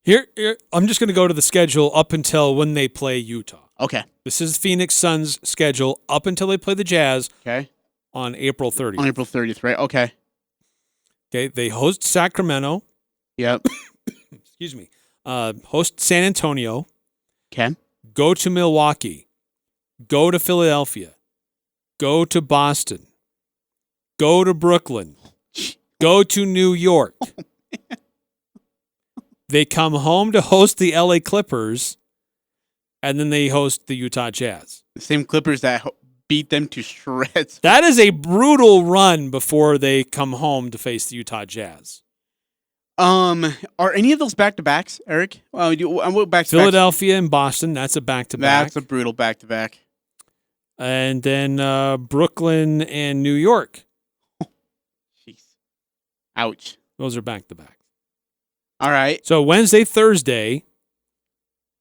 Here I'm just going to go to the schedule up until when they play Utah. Okay. This is Phoenix Suns' schedule up until they play the Jazz. Okay. On April 30th. On April 30th, right? Okay. Okay. They host Sacramento. Yep. Excuse me. Host San Antonio. Okay. Go to Milwaukee. Go to Philadelphia. Go to Boston. Go to Brooklyn. Go to New York. They come home to host the LA Clippers, and then they host the Utah Jazz. The same Clippers that beat them to shreds. That is a brutal run before they come home to face the Utah Jazz. Are any of those back-to-backs, Eric? Back-to-backs. Philadelphia and Boston, that's a back-to-back. That's a brutal back-to-back. And then Brooklyn and New York. Jeez. Ouch. Those are back-to-back. All right. So Wednesday, Thursday,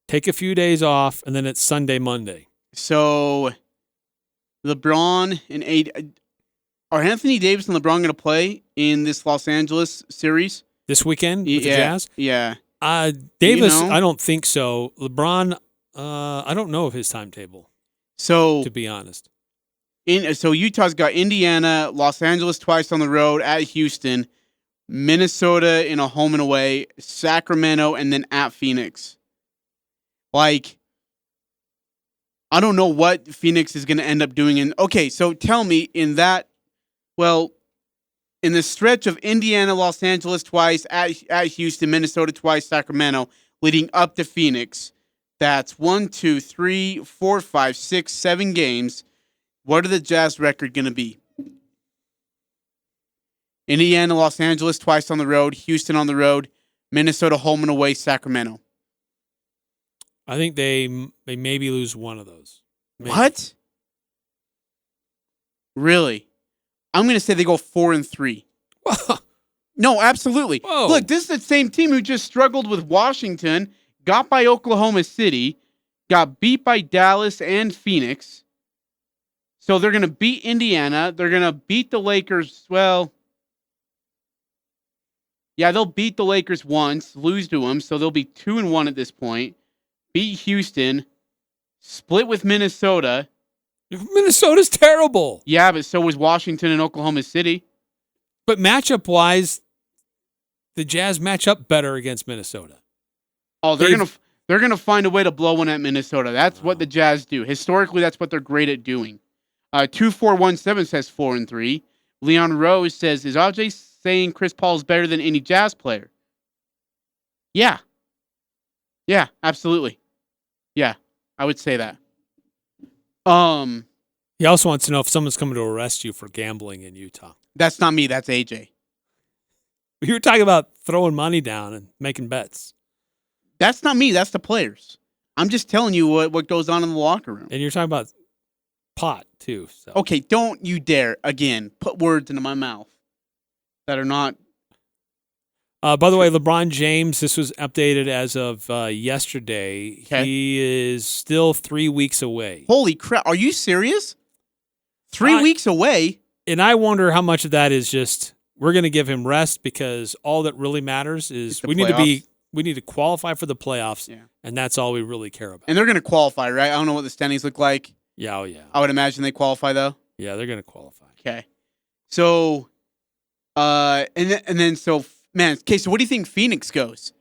take a few days off, and then it's Sunday, Monday. So LeBron and AD, are Anthony Davis and LeBron going to play in this Los Angeles series? This weekend with the Jazz? Yeah. Davis, I don't think so. LeBron, I don't know of his timetable, to be honest. So Utah's got Indiana, Los Angeles twice on the road, at Houston, Minnesota in a home and away, Sacramento, and then at Phoenix. Like, I don't know what Phoenix is going to end up doing. Okay, so tell me in the stretch of Indiana, Los Angeles twice, at Houston, Minnesota twice, Sacramento, leading up to Phoenix, that's 1, 2, 3, 4, 5, 6, 7 games. What are the Jazz record going to be? Indiana, Los Angeles twice on the road, Houston on the road, Minnesota home and away, Sacramento. I think they maybe lose one of those. Maybe. What? Really? I'm going to say they go 4-3. No, absolutely. Whoa. Look, this is the same team who just struggled with Washington, got by Oklahoma City, got beat by Dallas and Phoenix. So they're going to beat Indiana. They're going to beat the Lakers. Well, yeah, they'll beat the Lakers once, lose to them, so they'll be 2-1 at this point. Beat Houston, split with Minnesota. Minnesota's terrible. Yeah, but so was Washington and Oklahoma City. But matchup-wise, the Jazz match up better against Minnesota. Oh, they're gonna find a way to blow one at Minnesota. That's what the Jazz do. Historically, that's what they're great at doing. 2417 says 4-3. Leon Rose says, "Is Ajay saying Chris Paul is better than any Jazz player?" Yeah. Yeah, absolutely. Yeah, I would say that. He also wants to know if someone's coming to arrest you for gambling in Utah. That's not me. That's AJ. You were talking about throwing money down and making bets. That's not me. That's the players. I'm just telling you what goes on in the locker room. And you're talking about pot, too. So. Okay, don't you dare, again, put words into my mouth that are not... By the way, LeBron James, this was updated as of yesterday. Okay. He is still 3 weeks away. Holy crap. Are you serious? 3 weeks away? And I wonder how much of that is just, we're going to give him rest because all that really matters is we need to qualify for the playoffs, and that's all we really care about. And they're going to qualify, right? I don't know what the standings look like. Yeah, oh yeah. I would imagine they qualify, though. Yeah, they're going to qualify. Okay. So, so what do you think Phoenix goes?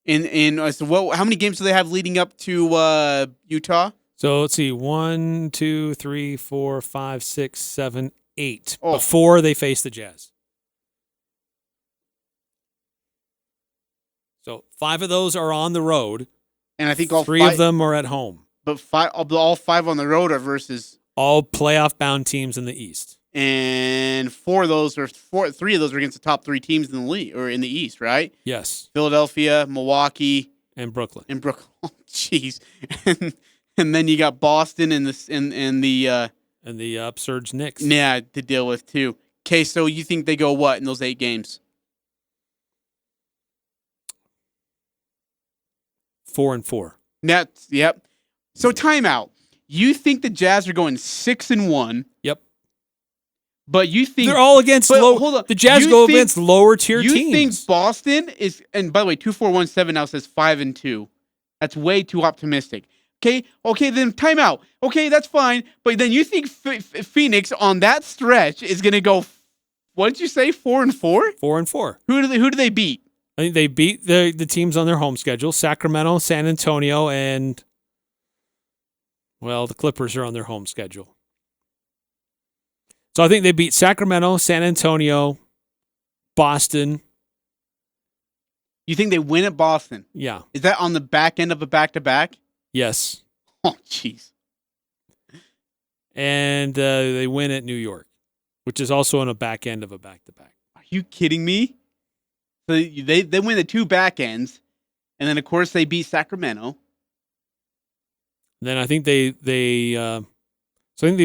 How many games do they have leading up to Utah? So let's see, 1, 2, 3, 4, 5, 6, 7, 8 Oh. before they face the Jazz. So 5 of those are on the road, and I think three of them are at home. But all 5 on the road are versus all playoff-bound teams in the East. And 3 of those are against the top 3 teams in the league or in the East, right? Yes. Philadelphia, Milwaukee, and Brooklyn. Oh, jeez. And then you got Boston and the upsurge Knicks. Yeah, to deal with too. Okay, so you think they go what in those 8 games? 4-4. Yep. So timeout. You think the Jazz are going 6-1? Yep. But you think they're all against the Jazz go against lower tier teams. You think Boston is? And by the way, 2417 now says 5-2. That's way too optimistic. Okay, then timeout. Okay, that's fine. But then you think Phoenix on that stretch is going to go? What did you say? 4-4? 4-4. Who do they beat? I think they beat the teams on their home schedule: Sacramento, San Antonio, and the Clippers are on their home schedule. So I think they beat Sacramento, San Antonio, Boston, You think they win at Boston? Yeah. Is that on the back end of a back-to-back? Yes. Oh, jeez. And they win at New York, which is also on a back end of a back-to-back. Are you kidding me? So they win the 2 back ends, and then, of course, they beat Sacramento. Then I think they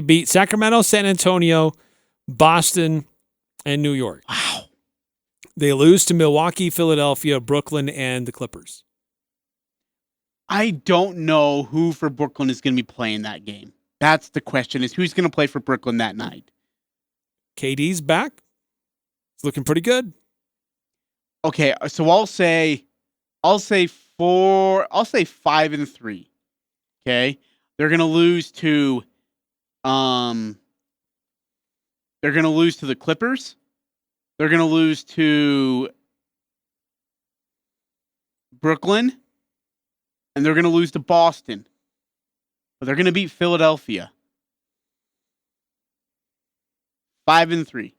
beat Sacramento, San Antonio, Boston, and New York. Wow. They lose to Milwaukee, Philadelphia, Brooklyn, and the Clippers. I don't know who for Brooklyn is going to be playing that game. That's the question, is who's going to play for Brooklyn that night? KD's back. It's looking pretty good. Okay, so I'll say 5-3. Okay? They're going to lose to the Clippers. They're going to lose to Brooklyn, and they're going to lose to Boston. But they're going to beat Philadelphia. 5-3.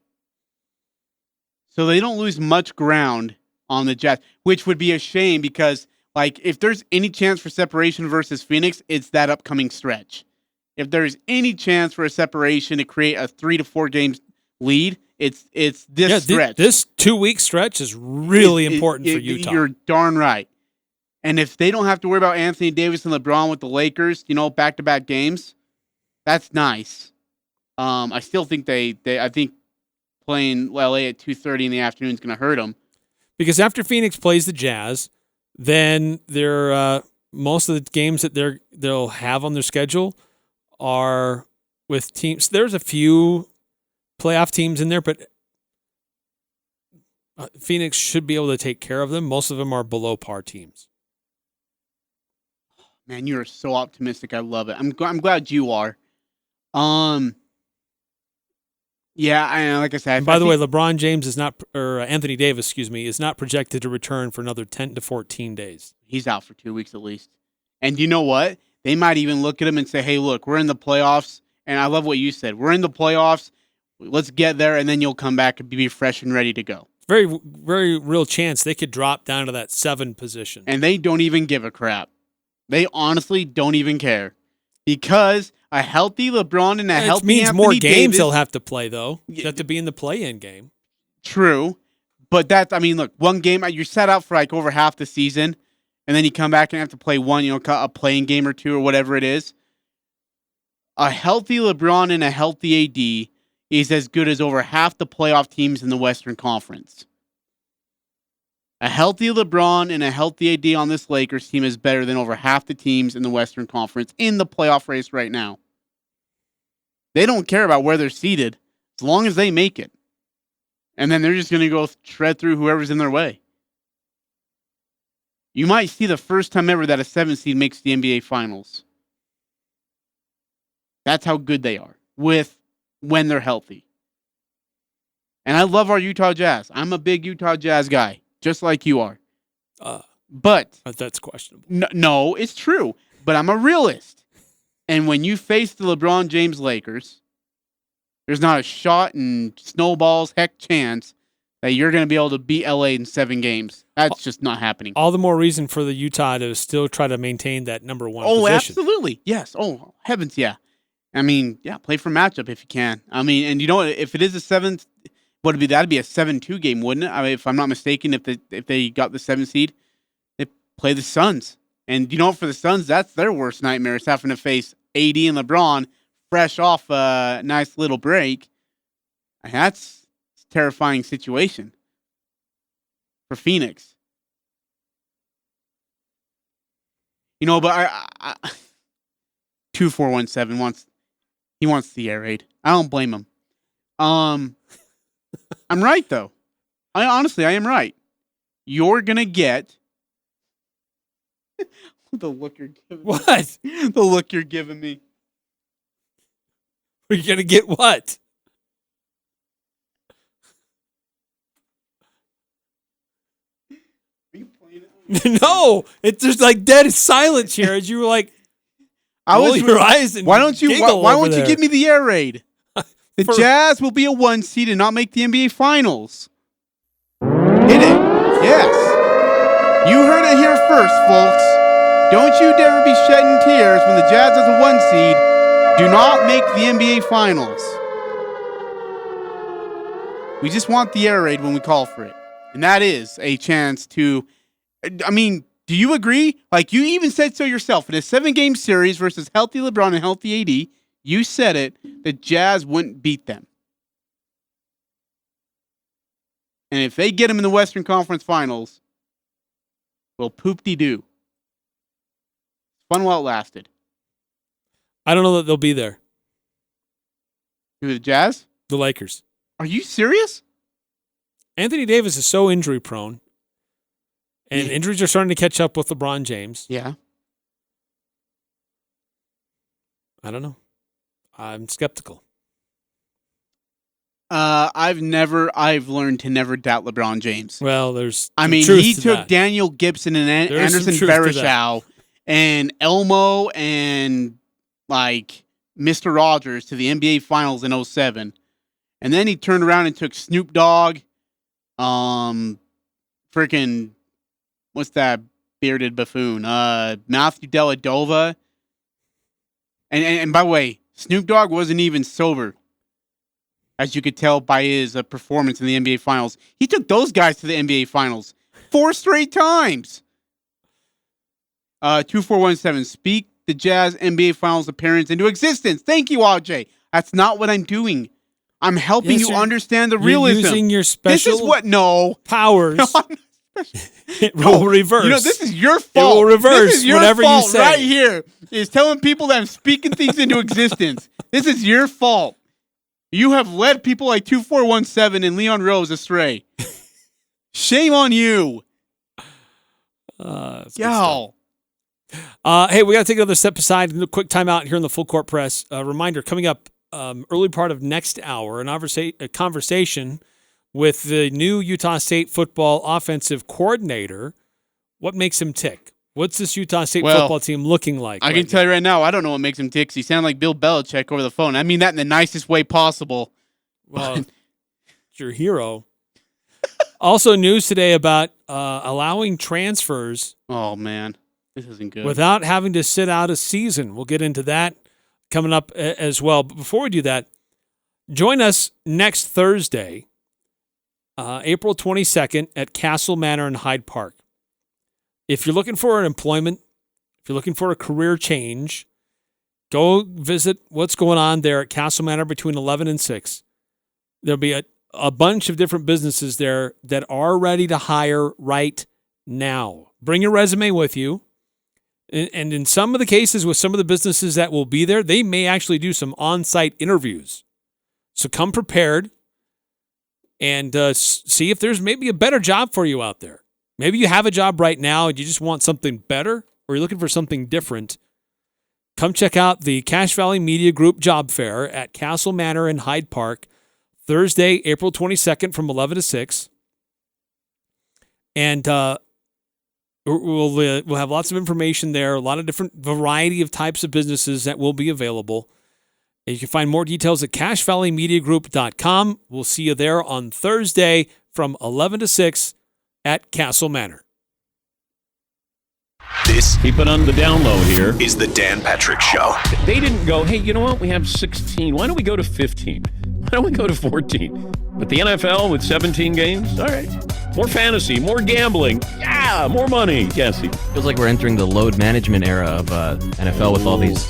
So they don't lose much ground on the Jazz, which would be a shame because, like, if there's any chance for separation versus Phoenix, it's that upcoming stretch. If there's any chance for a separation to create a 3 to 4 games lead, it's this stretch. This 2-week stretch is really important for Utah. You're darn right. And if they don't have to worry about Anthony Davis and LeBron with the Lakers, back-to-back games, that's nice. I still think I think playing LA at 2:30 in the afternoon is going to hurt them. Because after Phoenix plays the Jazz, then most of the games that they'll have on their schedule are with teams. There's a few playoff teams in there, but Phoenix should be able to take care of them. Most of them are below par teams. Man, you are so optimistic. I love it. I'm glad you are. Yeah, like I said. And by the way, LeBron James Anthony Davis, is not projected to return for another 10 to 14 days. He's out for 2 weeks at least. And you know what? They might even look at him and say, "Hey, look, we're in the playoffs." And I love what you said. We're in the playoffs. Let's get there, and then you'll come back and be fresh and ready to go. Very, very real chance they could drop down to that 7 position. And they don't even give a crap. They honestly don't even care. Because a healthy LeBron and a healthy means Anthony more games Davis, he'll have to play, though. You have to be in the play-in game. True. But look, one game, you're set out for like over half the season, and then you come back and have to play one, a playing game or two or whatever it is. A healthy LeBron and a healthy AD is as good as over half the playoff teams in the Western Conference. A healthy LeBron and a healthy AD on this Lakers team is better than over half the teams in the Western Conference in the playoff race right now. They don't care about where they're seated as long as they make it. And then they're just going to go shred through whoever's in their way. You might see the first time ever that a 7 seed makes the NBA Finals. That's how good they are when they're healthy. And I love our Utah Jazz. I'm a big Utah Jazz guy. Just like you are. But that's questionable. No, it's true. But I'm a realist. And when you face the LeBron James Lakers, there's not a shot in snowball's heck chance that you're going to be able to beat LA in 7 games. That's just not happening. All the more reason for the Utah to still try to maintain that number 1 position. Oh, absolutely. Yes. Oh, heavens, yeah. Play for matchup if you can. And if it is a 7th, that'd be a 7-2 game, wouldn't it? If I'm not mistaken, if they got the 7 seed, they play the Suns. And for the Suns, that's their worst nightmare, is having to face AD and LeBron fresh off a nice little break. And that's a terrifying situation for Phoenix. But I 2417 wants the air raid. I don't blame him. I'm right, though. I am right. You're going to get the look you're giving me. What? The look you're giving me. Are you going to get what? Are you playing it? No. It's just like dead silence here as you were like, roll your eyes and why don't you give me the air raid? The Jazz will be a 1 seed and not make the NBA Finals. Hit it. Yes. You heard it here first, folks. Don't you dare be shedding tears when the Jazz as a 1 seed do not make the NBA Finals. We just want the air raid when we call for it. And that is a chance to... I mean, do you agree? Like, you even said so yourself. In a 7-game series versus healthy LeBron and healthy AD, you said it, the Jazz wouldn't beat them. And if they get them in the Western Conference Finals, well, poop-de-doo. Fun while it lasted. I don't know that they'll be there. Who, the Jazz? The Lakers. Are you serious? Anthony Davis is so injury-prone, and injuries are starting to catch up with LeBron James. Yeah. I don't know. I'm skeptical. I've learned to never doubt LeBron James. Well, there's he took that. Daniel Gibson and Anderson Varejao and Elmo and like Mr. Rogers to the NBA Finals in 2007. And then he turned around and took Snoop Dogg, freaking, what's that bearded buffoon? Matthew Dellavedova. And by the way, Snoop Dogg wasn't even sober, as you could tell by his performance in the NBA Finals. He took those guys to the NBA Finals 4 straight times. 2417, speak the Jazz NBA Finals appearance into existence. Thank you, Ajay. That's not what I'm doing. I'm helping you understand the realism. You're using your special this is what, no. powers. No, It will reverse. You know, this is your fault. It will reverse this is your whatever fault you say. Right here is telling people that I'm speaking things into existence. This is your fault. You have led people like 2417 and Leon Rose astray. Shame on you. Yo. Hey, we got to take another step aside. A quick timeout here in the Full Court Press. Reminder, coming up early part of next hour, a conversation with the new Utah State football offensive coordinator. What makes him tick? What's this Utah State football team looking like? I can tell you right now, I don't know what makes him tick. He sounded like Bill Belichick over the phone. I mean that in the nicest way possible. Well, it's your hero. Also, news today about allowing transfers. Oh, man. This isn't good. Without having to sit out a season. We'll get into that coming up as well. But before we do that, join us next Thursday, April 22nd at Castle Manor in Hyde Park. If you're looking for an employment, if you're looking for a career change, go visit what's going on there at Castle Manor between 11 and 6. There'll be a bunch of different businesses there that are ready to hire right now. Bring your resume with you. And in some of the cases with some of the businesses that will be there, they may actually do some on-site interviews. So come prepared and see if there's maybe a better job for you out there. Maybe you have a job right now and you just want something better, or you're looking for something different. Come check out the Cache Valley Media Group Job Fair at Castle Manor in Hyde Park, Thursday, April 22nd from 11 to 6. And we'll have lots of information there, a lot of different variety of types of businesses that will be available. And you can find more details at CacheValleyMediaGroup.com. We'll see you there on Thursday from 11 to 6 at Castle Manor. This, keep it on the down low here, is the Dan Patrick Show. They didn't go, hey, you know what? We have 16. Why don't we go to 15? Why don't we go to 14? But the NFL with 17 games? All right. More fantasy, more gambling. Yeah, more money. Yes. Feels like we're entering the load management era of NFL with all these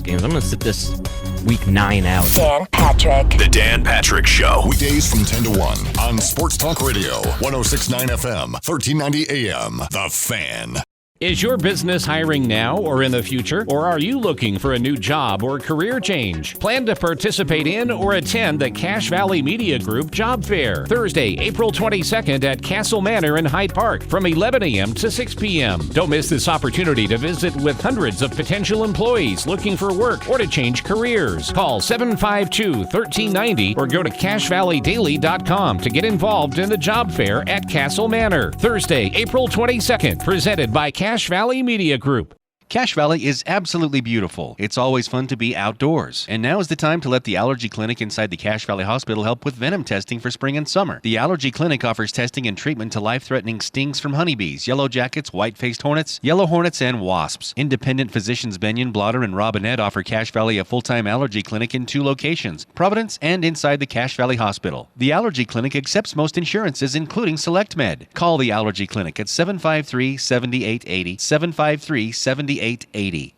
games. I'm going to sit this week 9 out. Dan Patrick. The Dan Patrick Show. Weekdays from 10 to 1 on Sports Talk Radio, 106.9 FM, 1390 AM. The Fan. Is your business hiring now or in the future? Or are you looking for a new job or career change? Plan to participate in or attend the Cache Valley Media Group Job Fair, Thursday, April 22nd at Castle Manor in Hyde Park from 11 a.m. to 6 p.m. Don't miss this opportunity to visit with hundreds of potential employees looking for work or to change careers. Call 752-1390 or go to CacheValleyDaily.com to get involved in the job fair at Castle Manor, Thursday, April 22nd, presented by Cache Valley Media Group. Cache Valley is absolutely beautiful. It's always fun to be outdoors. And now is the time to let the allergy clinic inside the Cache Valley Hospital help with venom testing for spring and summer. The allergy clinic offers testing and treatment to life-threatening stings from honeybees, yellow jackets, white-faced hornets, yellow hornets, and wasps. Independent physicians Benyon, Blotter, and Robinette offer Cache Valley a full-time allergy clinic in 2 locations, Providence and inside the Cache Valley Hospital. The allergy clinic accepts most insurances, including SelectMed. Call the allergy clinic at 753-7880, 753-7880.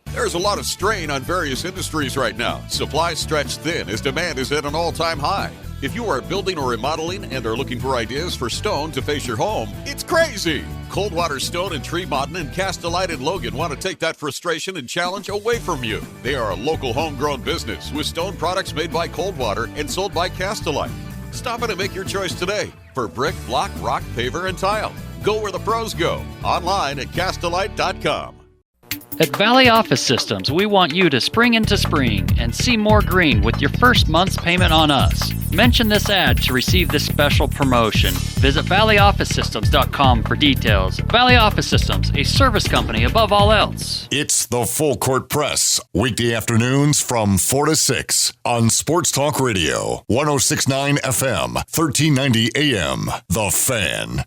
There's a lot of strain on various industries right now. Supply stretched thin as demand is at an all-time high. If you are building or remodeling and are looking for ideas for stone to face your home, it's crazy! Coldwater Stone in Tremont and Castellite and Logan want to take that frustration and challenge away from you. They are a local homegrown business with stone products made by Coldwater and sold by Castellite. Stop in and make your choice today for brick, block, rock, paver, and tile. Go where the pros go. Online at Castellite.com. At Valley Office Systems, we want you to spring into spring and see more green with your first month's payment on us. Mention this ad to receive this special promotion. Visit valleyofficesystems.com for details. Valley Office Systems, a service company above all else. It's the Full Court Press, weekday afternoons from 4 to 6 on Sports Talk Radio, 106.9 FM, 1390 AM. The Fan.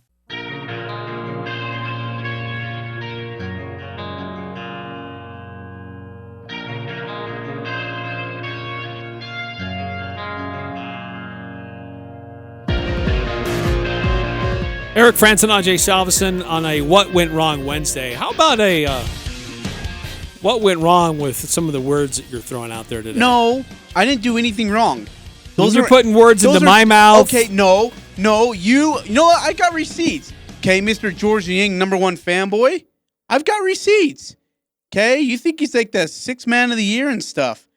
Eric Frandsen, Ajay Salvesen on a What Went Wrong Wednesday. How about a what went wrong with some of the words that you're throwing out there today? No, I didn't do anything wrong. You're putting words into my mouth. Okay, no, you know what? I got receipts. Okay, Mr. George Yang, #1 fanboy. I've got receipts. Okay, you think he's like the 6th man of the year and stuff.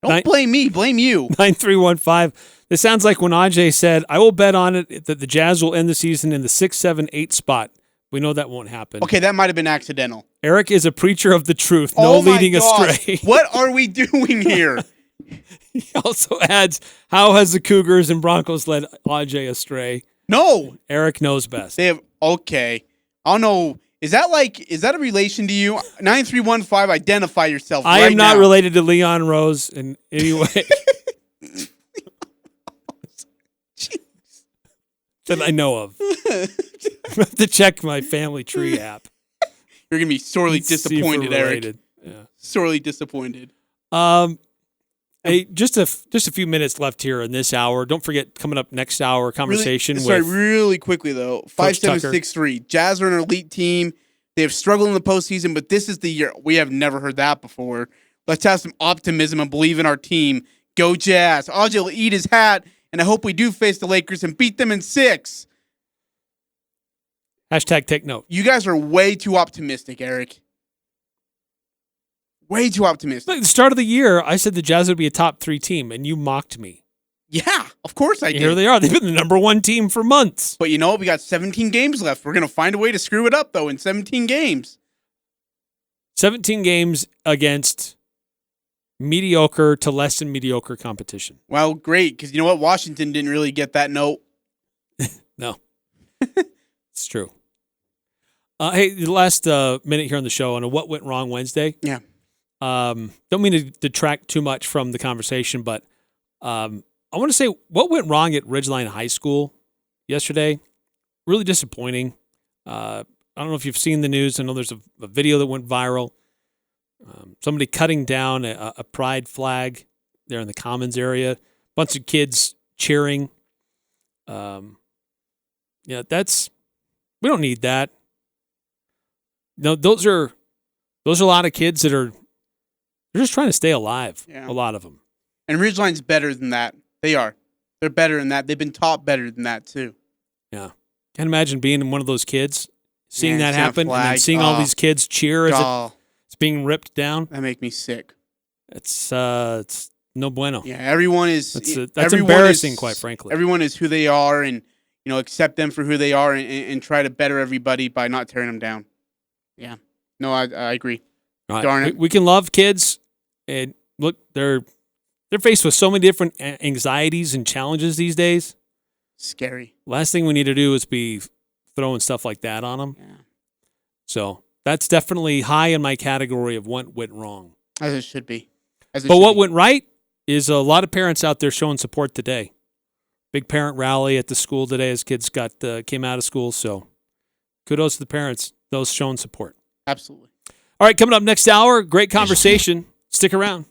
Don't blame me, blame you. 9315. This sounds like when Ajay said, I will bet on it that the Jazz will end the season in the 6, 7, 8 spot. We know that won't happen. Okay, that might have been accidental. Eric is a preacher of the truth. No leading astray. What are we doing here? He also adds, how has the Cougars and Broncos led Ajay astray? No. Eric knows best. They have, okay. I don't know. Is that a relation to you? 9315, identify yourself I right am not now. related to Leon Rose in any way. That I know of. I have to check my family tree app. You're going to be sorely disappointed, Eric. Yeah. Sorely disappointed. Hey, just a few minutes left here in this hour. Don't forget, coming up next hour, conversation with... really quickly, though. 5763. Jazz are an elite team. They have struggled in the postseason, but this is the year. We have never heard that before. Let's have some optimism and believe in our team. Go Jazz. Ajay will eat his hat, and I hope we do face the Lakers and beat them in 6. Hashtag take note. You guys are way too optimistic, Eric. Way too optimistic. At the start of the year, I said the Jazz would be a top 3 team, and you mocked me. Yeah, of course I did. Here they are. They've been the #1 team for months. But you know, we got 17 games left. We're going to find a way to screw it up, though, in 17 games. 17 games against mediocre to less than mediocre competition. Well, great, because you know what? Washington didn't really get that note. No. It's true. Hey, the last minute here on the show on a What Went Wrong Wednesday. Yeah. Don't mean to detract too much from the conversation, but I want to say what went wrong at Ridgeline High School yesterday. Really disappointing. I don't know if you've seen the news. I know there's a video that went viral. Somebody cutting down a pride flag there in the Commons area. Bunch of kids cheering. Yeah, we don't need that. No, those are a lot of kids that they're just trying to stay alive. Yeah. A lot of them. And Ridgeline's better than that. They are. They're better than that. They've been taught better than that too. Yeah. Can't imagine being one of those kids, seeing that happen, and then seeing all these kids cheer as it's being ripped down. That make me sick. It's no bueno. Yeah, everyone is. That's embarrassing, quite frankly. Everyone is who they are, and accept them for who they are, and try to better everybody by not tearing them down. Yeah. No, I agree. Right. Darn it. We can love kids, and look, they're faced with so many different anxieties and challenges these days. Scary. Last thing we need to do is be throwing stuff like that on them. Yeah. So That's definitely high in my category of what went wrong. As it should be. But what went right is a lot of parents out there showing support today. Big parent rally at the school today as kids came out of school. So kudos to the parents, those showing support. Absolutely. All right, coming up next hour, great conversation. Stick around.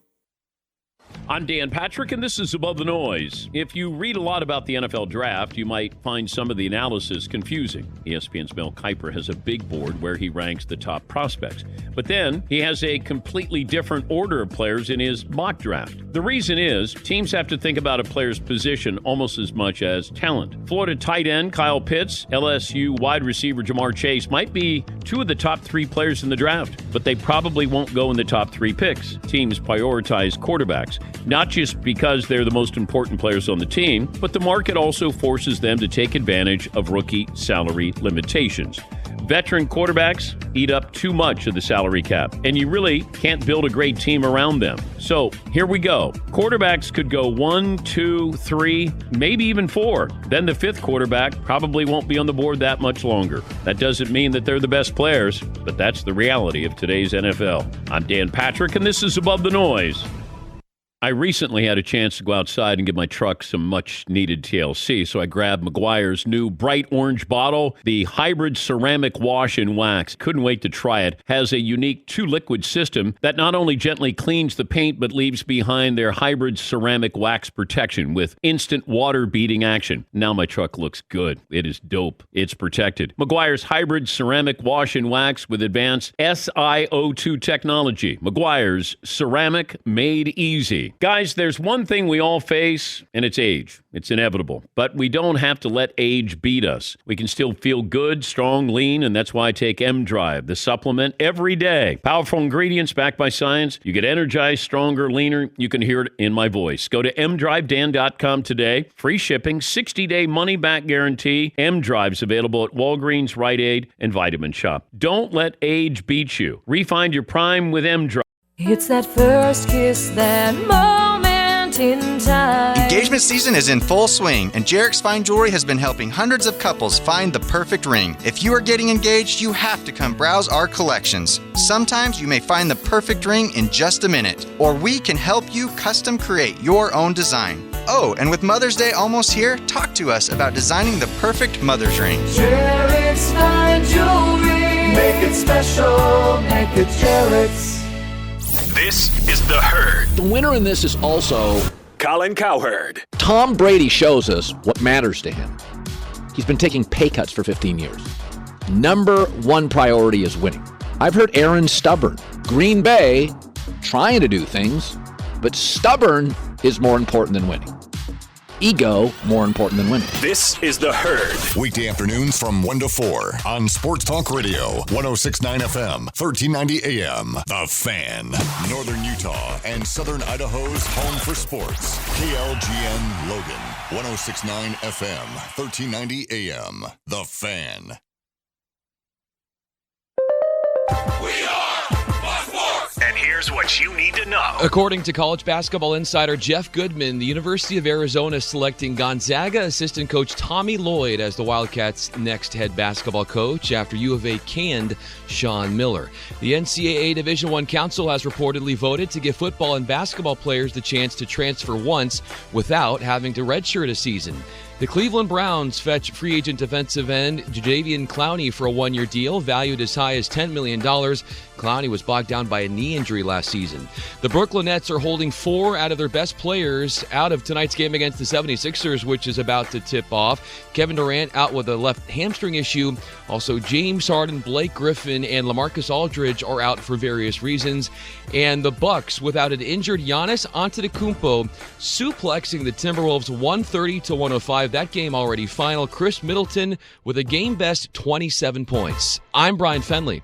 I'm Dan Patrick, and this is Above the Noise. If you read a lot about the NFL draft, you might find some of the analysis confusing. ESPN's Mel Kiper has a big board where he ranks the top prospects. But then he has a completely different order of players in his mock draft. The reason is teams have to think about a player's position almost as much as talent. Florida tight end Kyle Pitts, LSU wide receiver Jamar Chase might be two of the top 3 players in the draft, but they probably won't go in the top 3 picks. Teams prioritize quarterbacks, not just because they're the most important players on the team, but the market also forces them to take advantage of rookie salary limitations. Veteran quarterbacks eat up too much of the salary cap, and you really can't build a great team around them. So here we go. Quarterbacks could go 1, 2, 3, maybe even 4. Then the 5th quarterback probably won't be on the board that much longer. That doesn't mean that they're the best players, but that's the reality of today's NFL. I'm Dan Patrick, and this is Above the Noise. I recently had a chance to go outside and give my truck some much-needed TLC, so I grabbed Meguiar's new bright orange bottle, the hybrid ceramic wash and wax. Couldn't wait to try it. Has a unique 2-liquid system that not only gently cleans the paint, but leaves behind their hybrid ceramic wax protection with instant water-beating action. Now my truck looks good. It is dope. It's protected. Meguiar's hybrid ceramic wash and wax with advanced SiO2 technology. Meguiar's ceramic made easy. Guys, there's one thing we all face, and it's age. It's inevitable. But we don't have to let age beat us. We can still feel good, strong, lean, and that's why I take M-Drive, the supplement, every day. Powerful ingredients backed by science. You get energized, stronger, leaner. You can hear it in my voice. Go to mdrivedan.com today. Free shipping, 60-day money-back guarantee. M-Drive's available at Walgreens, Rite Aid, and Vitamin Shop. Don't let age beat you. Refine your prime with M-Drive. It's that first kiss, that moment in time. Engagement season is in full swing, and Jarek's Fine Jewelry has been helping hundreds of couples find the perfect ring. If you are getting engaged, you have to come browse our collections. Sometimes you may find the perfect ring in just a minute, or we can help you custom create your own design. Oh, and with Mother's Day almost here, talk to us about designing the perfect mother's ring. Jarek's Fine Jewelry. Make it special, make it Jarek's. This is The Herd. The winner in this is also Colin Cowherd. Tom Brady shows us what matters to him. He's been taking pay cuts for 15 years. Number one priority is winning. I've heard Aaron stubborn. Green Bay trying to do things, but stubborn is more important than winning. Ego more important than winning. This is The Herd. Weekday afternoons from 1 to 4 on Sports Talk Radio, 106.9 FM, 1390 AM. The Fan. Northern Utah and Southern Idaho's home for sports. KLGN Logan, 106.9 FM, 1390 AM. The Fan. And here's what you need to know. According to college basketball insider Jeff Goodman, the University of Arizona is selecting Gonzaga assistant coach Tommy Lloyd as the Wildcats' next head basketball coach after U of A canned Sean Miller. The NCAA Division I Council has reportedly voted to give football and basketball players the chance to transfer once without having to redshirt a season. The Cleveland Browns fetch free agent defensive end Jadeveon Clowney for a one-year deal valued as high as $10 million. Clowney was bogged down by a knee injury last season. The Brooklyn Nets are holding 4 out of their best players out of tonight's game against the 76ers, which is about to tip off. Kevin Durant out with a left hamstring issue. Also, James Harden, Blake Griffin, and LaMarcus Aldridge are out for various reasons. And the Bucks, without an injured Giannis Antetokounmpo, suplexing the Timberwolves 130-105. That game already final. Chris Middleton with a game-best 27 points. I'm Brian Fenley.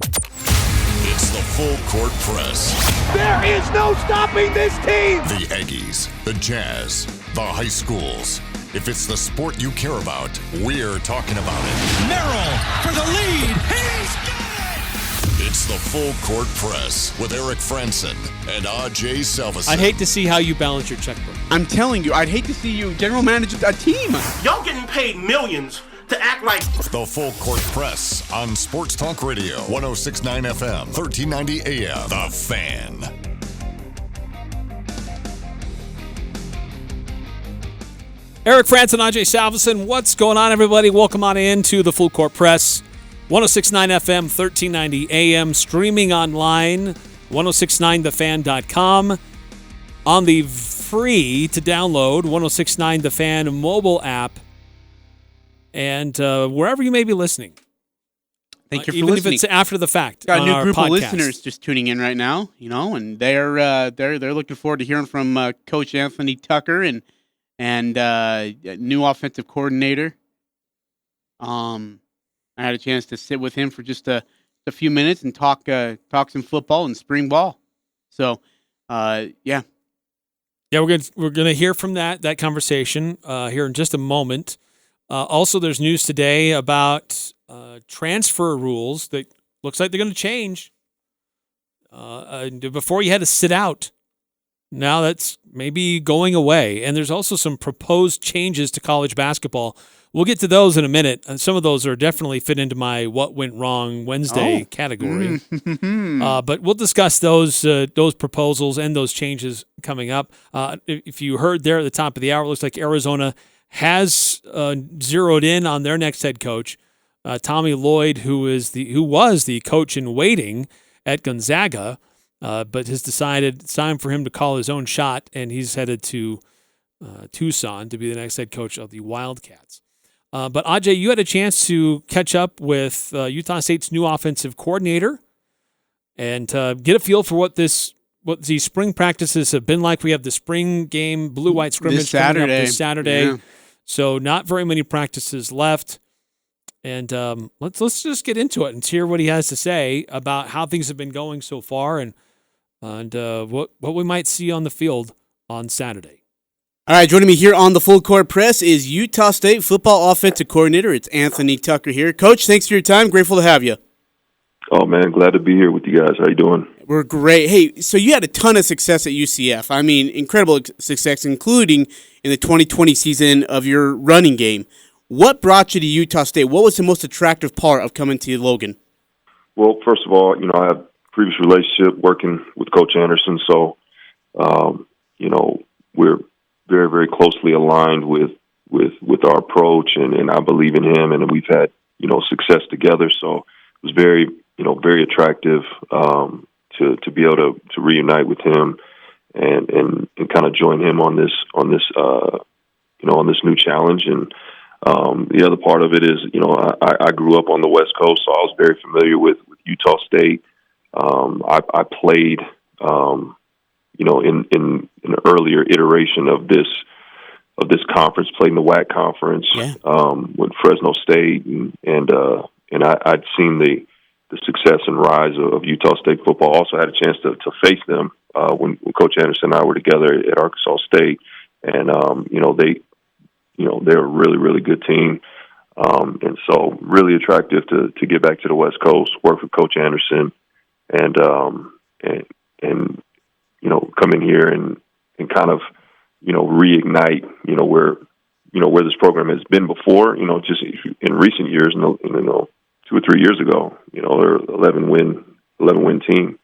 It's the full court press. There is no stopping this team. The Aggies, the Jazz, the high schools. If it's the sport you care about, we're talking about it. Merrill for the lead. He's got it. It's the full court press with Eric Frandsen and Ajay Salvesen. I'd hate to see how you balance your checkbook. I'm telling you, I'd hate to see you general manage a team. Y'all getting paid millions to act like. The Full Court Press on Sports Talk Radio, 106.9 FM, 1390 AM. The Fan. Eric Frandsen, Ajay Salvesen. What's going on, everybody? Welcome on in to the Full Court Press. 106.9 FM, 1390 AM. Streaming online, 1069thefan.com. On the free to download 1069 The Fan mobile app. And wherever you may be listening. Thank you for even listening. If it's after the fact. Got a on new our group podcast. of listeners just tuning in right now, and they're looking forward to hearing from Coach Anthony Tucker and new offensive coordinator. I had a chance to sit with him for just a few minutes and talk some football and spring ball. So, yeah. Yeah, we're gonna hear from that conversation here in just a moment. Also, there's news today about transfer rules that looks like they're going to change. Before you had to sit out. Now that's maybe going away. And there's also some proposed changes to college basketball. We'll get to those in a minute. And some of those are definitely fit into my What Went Wrong Wednesday category. But we'll discuss those proposals and those changes coming up. If you heard there at the top of the hour, it looks like Arizona has zeroed in on their next head coach, Tommy Lloyd, who was the coach in waiting at Gonzaga. But has decided it's time for him to call his own shot, and he's headed to Tucson to be the next head coach of the Wildcats. But Ajay, you had a chance to catch up with Utah State's new offensive coordinator and get a feel for what these spring practices have been like. We have the spring game, blue-white scrimmage coming up this Saturday. Yeah. So not very many practices left. And let's just get into it and hear what he has to say about how things have been going so far and what we might see on the field on Saturday. All right, joining me here on the Full Court Press is Utah State football offensive coordinator. It's Anthony Tucker here. Coach, thanks for your time. Grateful to have you. Oh, man, glad to be here with you guys. How you doing? We're great. Hey, so you had a ton of success at UCF. I mean, incredible success, including in the 2020 season of your running game. What brought you to Utah State? What was the most attractive part of coming to Logan? Well, first of all, I have a previous relationship working with Coach Anderson, so, we're very, very closely aligned with our approach, and I believe in him, and we've had, success together. So it was very, very attractive to be able to reunite with him and kind of join him on this new challenge. And the other part of it is, I grew up on the West Coast, so I was very familiar with Utah State. I played, in an earlier iteration of this conference, played in the WAC conference with Fresno State, and I'd seen the success and rise of Utah State football. Also had a chance to face them when Coach Anderson and I were together at Arkansas State, and they're a really, really good team. And so really attractive to get back to the West Coast, work with Coach Anderson and come in here and kind of, reignite, where this program has been before, just in recent years, 2 or 3 years ago, they're 11 win team,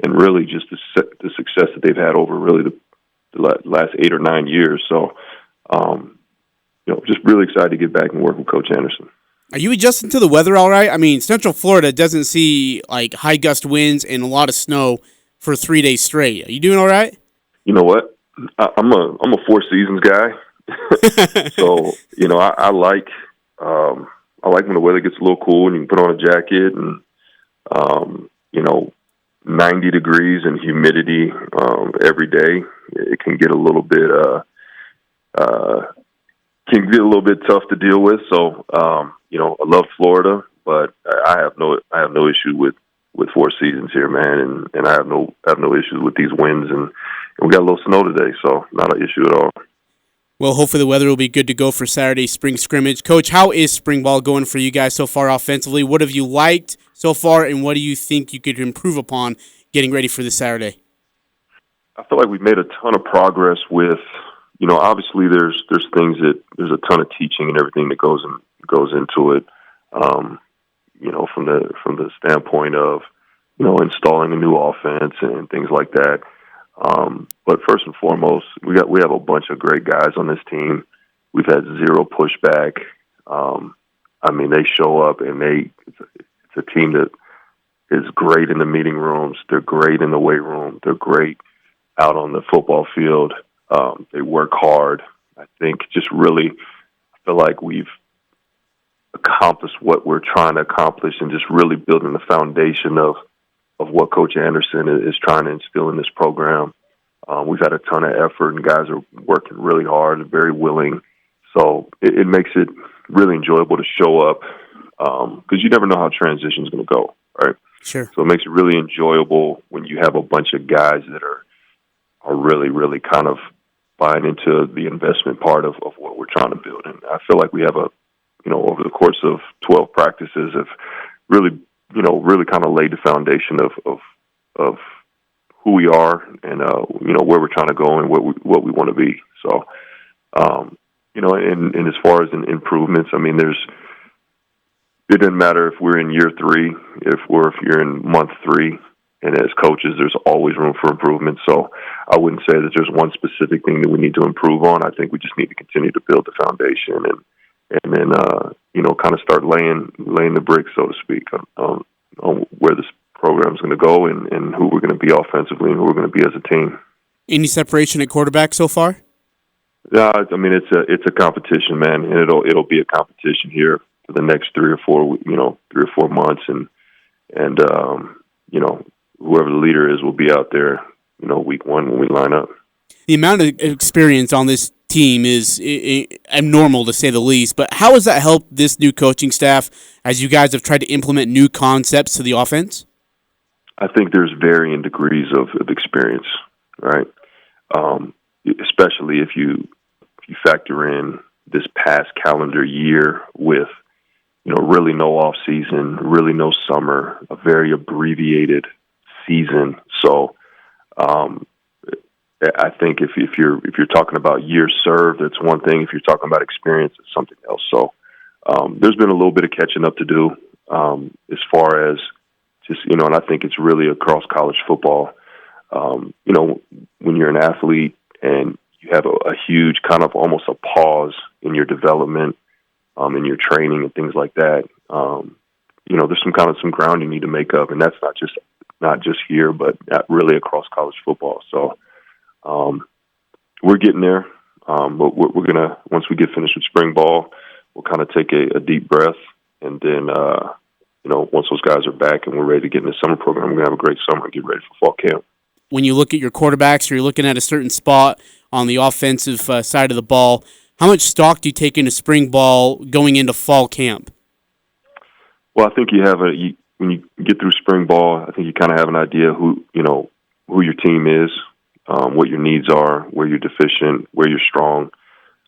and really just the success that they've had over really the last 8 or 9 years. So, just really excited to get back and work with Coach Anderson. Are you adjusting to the weather all right? I mean, Central Florida doesn't see like high gust winds and a lot of snow for 3 days straight. Are you doing all right? You know what? I'm a Four Seasons guy. So, I like when the weather gets a little cool and you can put on a jacket and 90 degrees and humidity every day. It can get a little bit tough to deal with. So, I love Florida, but I have no issue with Four Seasons here, man, and I have no issues with these winds, and we got a little snow today, so not an issue at all. Well, hopefully the weather will be good to go for Saturday's spring scrimmage. Coach, how is spring ball going for you guys so far offensively? What have you liked so far, and what do you think you could improve upon getting ready for this Saturday? I feel like we've made a ton of progress with, obviously there's things that there's a ton of teaching and everything that goes goes into it. From the standpoint of installing a new offense and things like that. But first and foremost, we have a bunch of great guys on this team. We've had zero pushback. They show up and it's a team that is great in the meeting rooms. They're great in the weight room. They're great out on the football field. They work hard. I think just really feel like we've accomplished what we're trying to accomplish and just really building the foundation of what Coach Anderson is trying to instill in this program. We've had a ton of effort, and guys are working really hard and very willing. So it makes it really enjoyable to show up because you never know how transition is going to go, right? Sure. So it makes it really enjoyable when you have a bunch of guys that are really, really kind of buying into the investment part of what we're trying to build. And I feel like we have over the course of 12 practices have really kind of laid the foundation of who we are and, where we're trying to go and what we want to be. So, and as far as improvements, it doesn't matter if we're in year 3, if you're in month 3, and as coaches, there's always room for improvement. So I wouldn't say that there's one specific thing that we need to improve on. I think we just need to continue to build the foundation and then, kind of start laying the bricks, so to speak, on where this program is going to go and who we're going to be offensively and who we're going to be as a team. Any separation at quarterback so far? Yeah, it's a competition, man, and it'll be a competition here for the next 3 or 4 months, and whoever the leader is will be out there, week 1 when we line up. The amount of experience on this team is abnormal, to say the least, but how has that helped this new coaching staff as you guys have tried to implement new concepts to the offense? I think there's varying degrees of experience, right? Especially if you factor in this past calendar year with, really no off season, really no summer, a very abbreviated season. So, I think if you're talking about years served, it's one thing. If you're talking about experience, it's something else. So, there's been a little bit of catching up to do, as far as just, and I think it's really across college football. When you're an athlete and you have a huge kind of almost a pause in your development, in your training and things like that, there's some ground you need to make up, and that's not just here, but really across college football. So, we're getting there. But we're gonna, once we get finished with spring ball, we'll kind of take a deep breath, and then, once those guys are back and we're ready to get in the summer program, we're gonna have a great summer and get ready for fall camp. When you look at your quarterbacks, or you're looking at a certain spot on the offensive side of the ball, how much stock do you take into spring ball going into fall camp? Well, I think when you get through spring ball, I think you kind of have an idea who your team is, what your needs are, where you're deficient, where you're strong.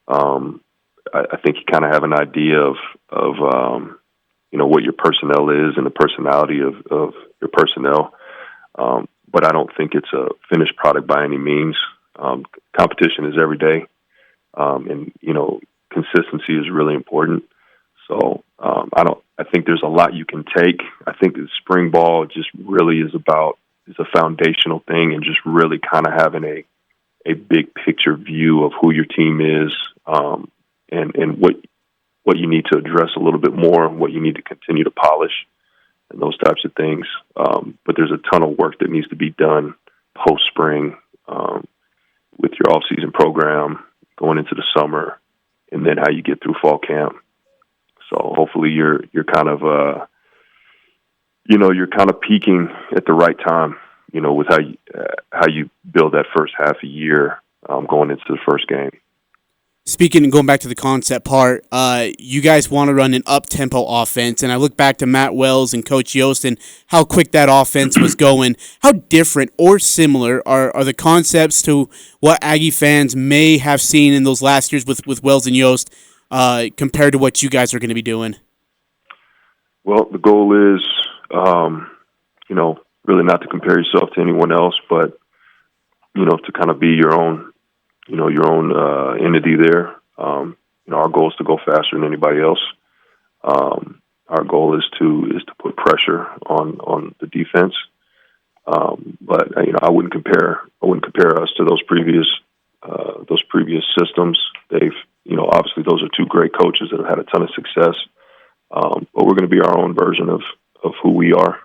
I think you kind of have an idea of what your personnel is and the personality of your personnel. But I don't think it's a finished product by any means. Competition is every day. And consistency is really important. So, I think there's a lot you can take. I think the spring ball just really is a foundational thing, and just really kind of having a big picture view of who your team is, and what you need to address a little bit more, what you need to continue to polish, and those types of things. But there's a ton of work that needs to be done post-spring, with your off-season program, going into the summer, and then how you get through fall camp. So hopefully you're kind of, you're kind of peaking at the right time, with how you build that first half a year, going into the first game. Speaking and going back to the concept part, you guys want to run an up-tempo offense, and I look back to Matt Wells and Coach Yost and how quick that offense was going. How different or similar are the concepts to what Aggie fans may have seen in those last years with Wells and Yost, compared to what you guys are going to be doing? Well, the goal is, really not to compare yourself to anyone else, but, to kind of be your own entity there. Our goal is to go faster than anybody else. Our goal is to put pressure on the defense. But I wouldn't compare us to those previous systems. They've obviously those are two great coaches that have had a ton of success. But we're going to be our own version of who we are.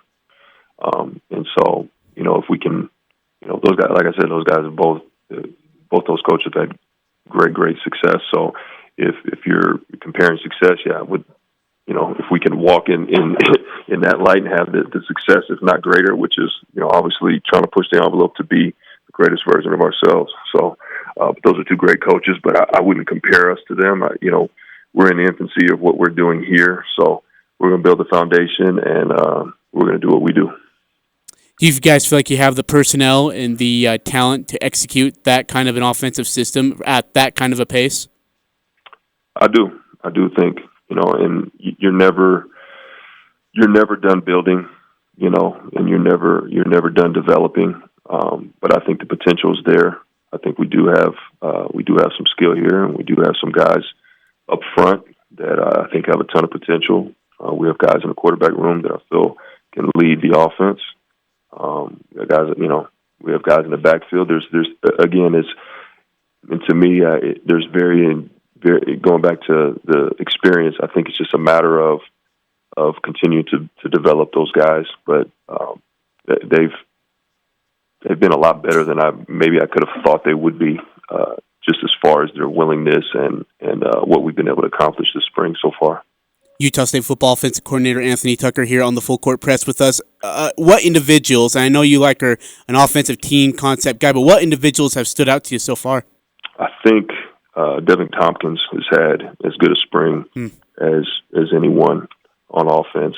And so if we can, those guys, like I said, those guys have both those coaches have had great success. So if you're comparing success, if we can walk in that light and have the success, if not greater, which is, obviously trying to push the envelope to be the greatest version of ourselves. So, but those are two great coaches, but I wouldn't compare us to them. We're in the infancy of what we're doing here. So we're going to build the foundation and we're going to do what we do. Do you guys feel like you have the personnel and the talent to execute that kind of an offensive system at that kind of a pace? I do think, and you're never done building, and you're never done developing. But I think the potential is there. I think we do have some skill here, and we do have some guys up front that I think have a ton of potential. We have guys in the quarterback room that I feel can lead the offense. We have guys in the backfield. There's again, and to me, there's very going back to the experience. I think it's just a matter of continuing to develop those guys, but they've been a lot better than I could have thought they would be, just as far as their willingness and what we've been able to accomplish this spring so far. Utah State football offensive coordinator Anthony Tucker here on the Full Court Press with us. What individuals, and I know you are an offensive team concept guy, but what individuals have stood out to you so far? I think Devin Tompkins has had as good a spring as anyone on offense.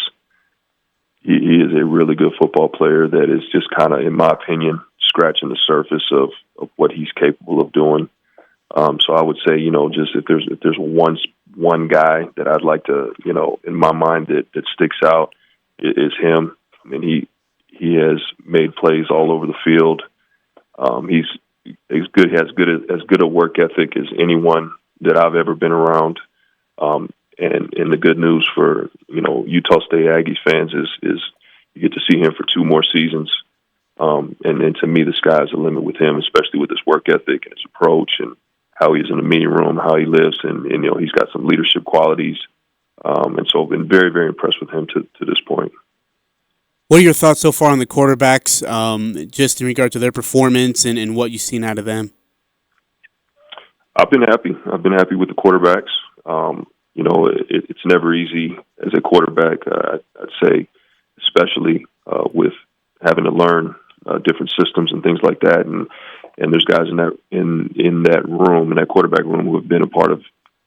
He is a really good football player that is just kind of, in my opinion, scratching the surface of what he's capable of doing. So I would say, just if there's one guy that I'd like to, in my mind that sticks out is him. I mean, he has made plays all over the field. He's as good a work ethic as anyone that I've ever been around. And the good news for, Utah State Aggies fans is you get to see him for 2 more seasons. And then to me, the sky's the limit with him, especially with his work ethic and his approach and how he's in the meeting room, how he lives. And he's got some leadership qualities. And so I've been very, very impressed with him to this point. What are your thoughts so far on the quarterbacks, just in regard to their performance and what you've seen out of them? I've been happy with the quarterbacks. It's never easy as a quarterback, I'd say, especially with having to learn different systems and things like that. And there's guys in that room, in that quarterback room, who have been a part of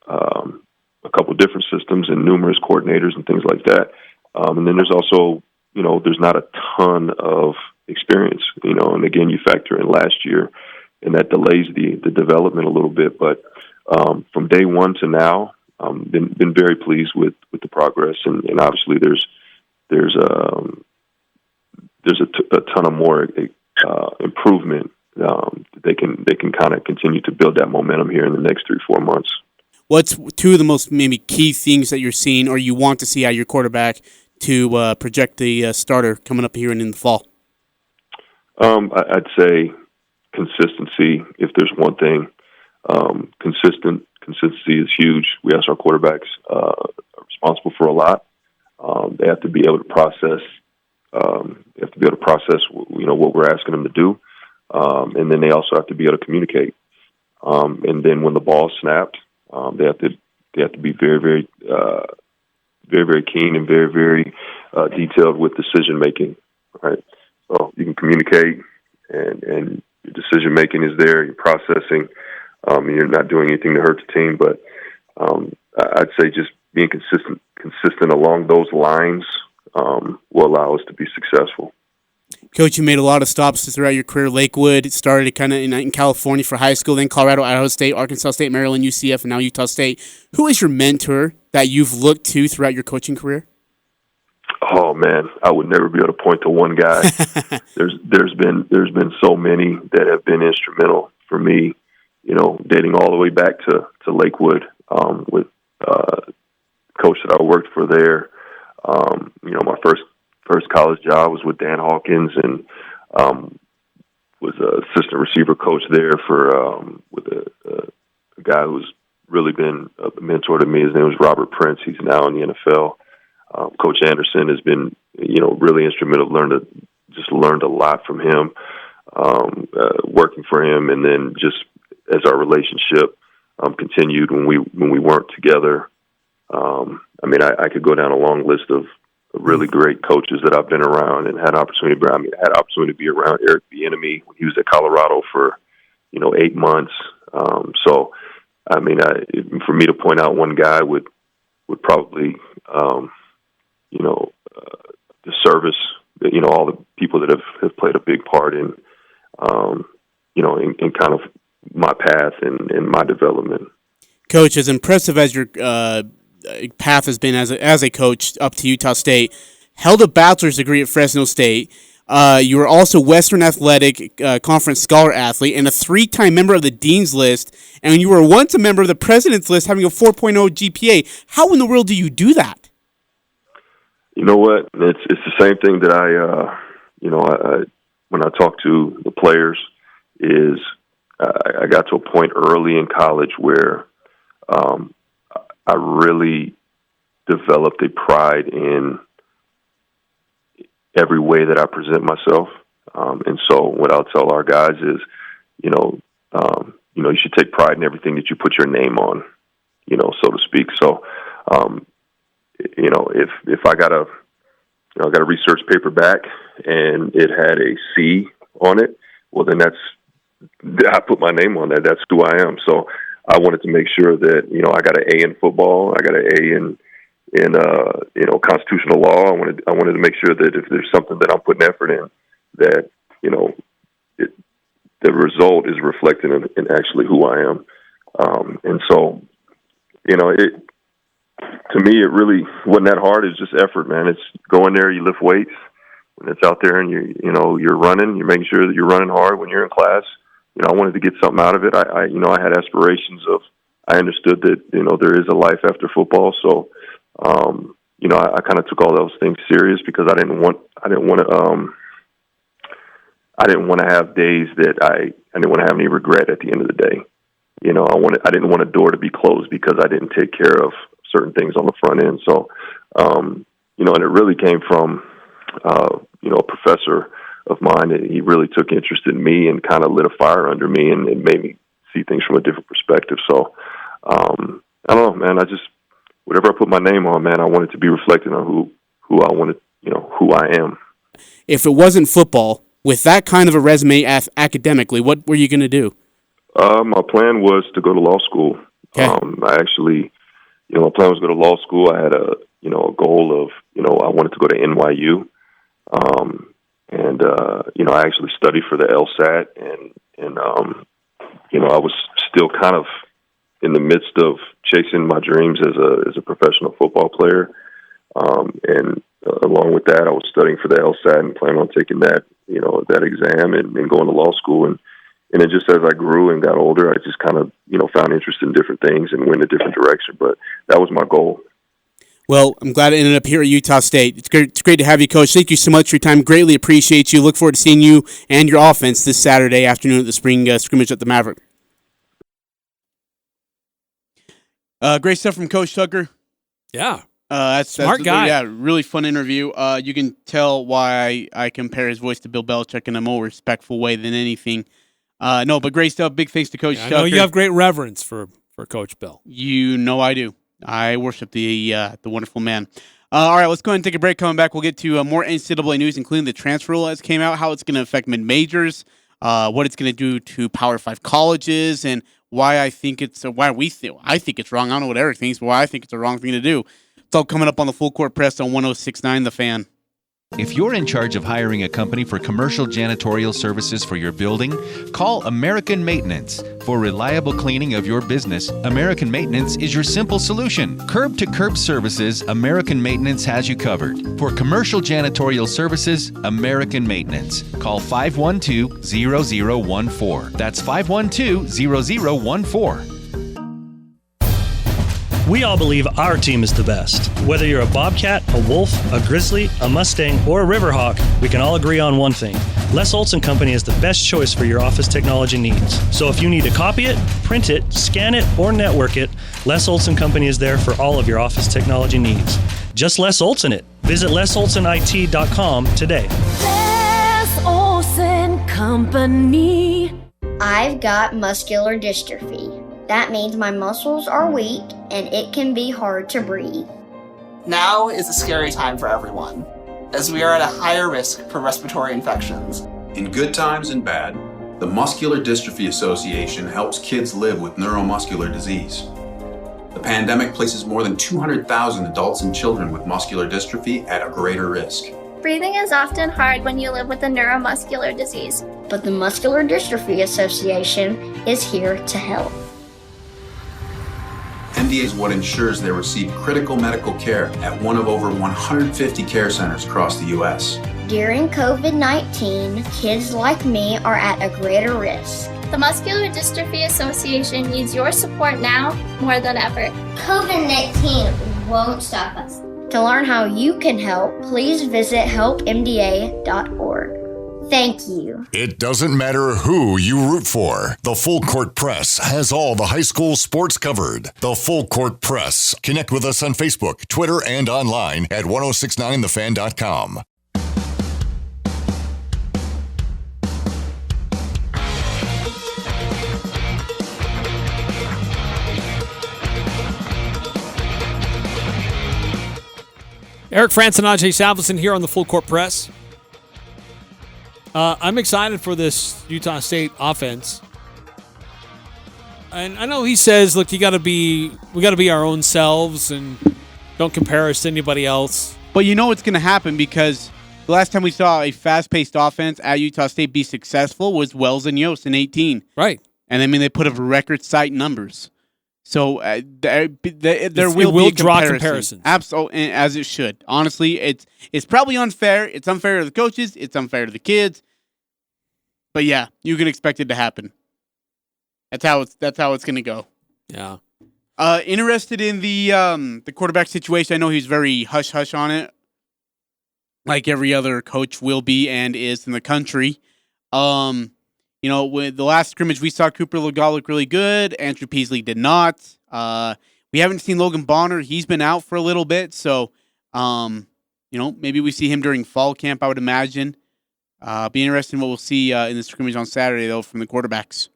a couple of different systems and numerous coordinators and things like that. And then there's also, there's not a ton of experience, and again, you factor in last year, and that delays the development a little bit. But from day one to now, been very pleased with the progress, and obviously there's a ton of more improvement. They can kind of continue to build that momentum here in the next 3-4 months. What's 2 of the most maybe key things that you're seeing or you want to see out of your quarterback to project the starter coming up here in the fall? I'd say consistency. If there's one thing, consistency is huge. We ask our quarterbacks are responsible for a lot. They have to be able to process. What we're asking them to do, and then they also have to be able to communicate. And then when the ball's snapped, they have to be very, very, very, very keen and very, very detailed with decision making. Right. So you can communicate, and your decision making is there. You're processing, and you're not doing anything to hurt the team. But I'd say just being consistent along those lines will allow us to be successful. Coach, you made a lot of stops throughout your career. Lakewood, it started kind of in California for high school, then Colorado, Idaho State, Arkansas State, Maryland, UCF, and now Utah State. Who is your mentor that you've looked to throughout your coaching career? Oh man, I would never be able to point to one guy. There's been so many that have been instrumental for me. Dating all the way back to Lakewood with coach that I worked for there. My first college job was with Dan Hawkins, and was an assistant receiver coach there with a guy who's really been a mentor to me. His name was Robert Prince. He's now in the NFL. Coach Anderson has been, really instrumental. Learned a lot from him, working for him, and then just as our relationship continued when we weren't together. I could go down a long list of really great coaches that I've been around and had opportunity. I had opportunity to be around Eric Bieniemy when he was at Colorado for 8 months. For me to point out one guy would probably the service. All the people that have played a big part in in kind of my path and my development. Coach, as impressive as your path has been as a coach up to Utah State, held a bachelor's degree at Fresno State. You were also Western Athletic Conference Scholar Athlete and a 3-time member of the Dean's List, and you were once a member of the President's List, having a 4.0 GPA. How in the world do you do that? You know what? It's the same thing that I when I talk to the players is I got to a point early in college where I really developed a pride in every way that I present myself. And so what I'll tell our guys is, you should take pride in everything that you put your name on, so to speak. So, if I got a research paper back and it had a C on it, well, then I put my name on that. That's who I am. So I wanted to make sure that, I got an A in football. I got an A in constitutional law. I wanted to make sure that if there's something that I'm putting effort in, that, the result is reflected in actually who I am. And so, to me, it really wasn't that hard. It's just effort, man. It's going there, you lift weights. When it's out there and you're running, you're making sure that you're running hard when you're in class. I wanted to get something out of it. I had aspirations I understood that, there is a life after football. So, I kind of took all those things serious because I didn't want to have days that I didn't want to have any regret at the end of the day. I didn't want a door to be closed because I didn't take care of certain things on the front end. So, and it really came from, a professor of mine. He really took interest in me and kind of lit a fire under me and it made me see things from a different perspective. So, I don't know, man, whatever I put my name on, man, I want it to be reflected on who I wanted, who I am. If it wasn't football, with that kind of a resume academically, what were you going to do? My plan was to go to law school. Okay. I actually, my plan was to go to law school. I had a goal of, I wanted to go to NYU. I actually studied for the LSAT and I was still kind of in the midst of chasing my dreams as a professional football player. And along with that, I was studying for the LSAT and planning on taking that, that exam and going to law school. And then just as I grew and got older, I just kind of, found interest in different things and went a different direction. But that was my goal. Well, I'm glad it ended up here at Utah State. It's great to have you, Coach. Thank you so much for your time. Greatly appreciate you. Look forward to seeing you and your offense this Saturday afternoon at the spring scrimmage at the Maverick. Great stuff from Coach Tucker. Yeah. That's Smart guy. Yeah, really fun interview. You can tell why I compare his voice to Bill Belichick in a more respectful way than anything. No, but great stuff. Big thanks to Coach Tucker. I know you have great reverence for Coach Bill. I do. I worship the wonderful man. All right, let's go ahead and take a break. Coming back, we'll get to more NCAA news, including the transfer rule that's came out, how it's going to affect mid-majors, what it's going to do to Power 5 colleges, and why I think it's wrong. I don't know what Eric thinks, but why I think it's a wrong thing to do. It's all coming up on the Full Court Press on 106.9 The Fan. If you're in charge of hiring a company for commercial janitorial services for your building, call American Maintenance. For reliable cleaning of your business, American Maintenance is your simple solution. Curb-to-curb services, American Maintenance has you covered. For commercial janitorial services, American Maintenance. Call 512-0014. That's 512-0014. We all believe our team is the best. Whether you're a Bobcat, a Wolf, a Grizzly, a Mustang, or a Riverhawk, we can all agree on one thing. Les Olson Company is the best choice for your office technology needs. So if you need to copy it, print it, scan it, or network it, Les Olson Company is there for all of your office technology needs. Just Les Olson it. Visit lesolsonit.com today. Les Olson Company. I've got muscular dystrophy. That means my muscles are weak and it can be hard to breathe. Now is a scary time for everyone, as we are at a higher risk for respiratory infections. In good times and bad, the Muscular Dystrophy Association helps kids live with neuromuscular disease. The pandemic places more than 200,000 adults and children with muscular dystrophy at a greater risk. Breathing is often hard when you live with a neuromuscular disease. But the Muscular Dystrophy Association is here to help. MDA is what ensures they receive critical medical care at one of over 150 care centers across the U.S. During COVID-19, kids like me are at a greater risk. The Muscular Dystrophy Association needs your support now more than ever. COVID-19 won't stop us. To learn how you can help, please visit helpmda.org. Thank you. It doesn't matter who you root for. The Full Court Press has all the high school sports covered. The Full Court Press. Connect with us on Facebook, Twitter, and online at 1069thefan.com. Eric Frandsen, Ajay Salvesen here on the Full Court Press. I'm excited for this Utah State offense. And I know he says, look, we got to be our own selves and don't compare us to anybody else. But you know what's going to happen, because the last time we saw a fast-paced offense at Utah State be successful was Wells and Yost in 18. Right. And I mean, they put up record-site numbers. So there will be draw comparisons. Absolutely, as it should. Honestly, it's probably unfair. It's unfair to the coaches. It's unfair to the kids. But yeah, you can expect it to happen. That's how it's going to go. Yeah. Interested in the quarterback situation. I know he's very hush hush on it, like every other coach will be and is in the country. With the last scrimmage, we saw Cooper Legal look really good. Andrew Peasley did not. We haven't seen Logan Bonner. He's been out for a little bit. So, maybe we see him during fall camp, I would imagine. Be interested in what we'll see in the scrimmage on Saturday, though, from the quarterbacks.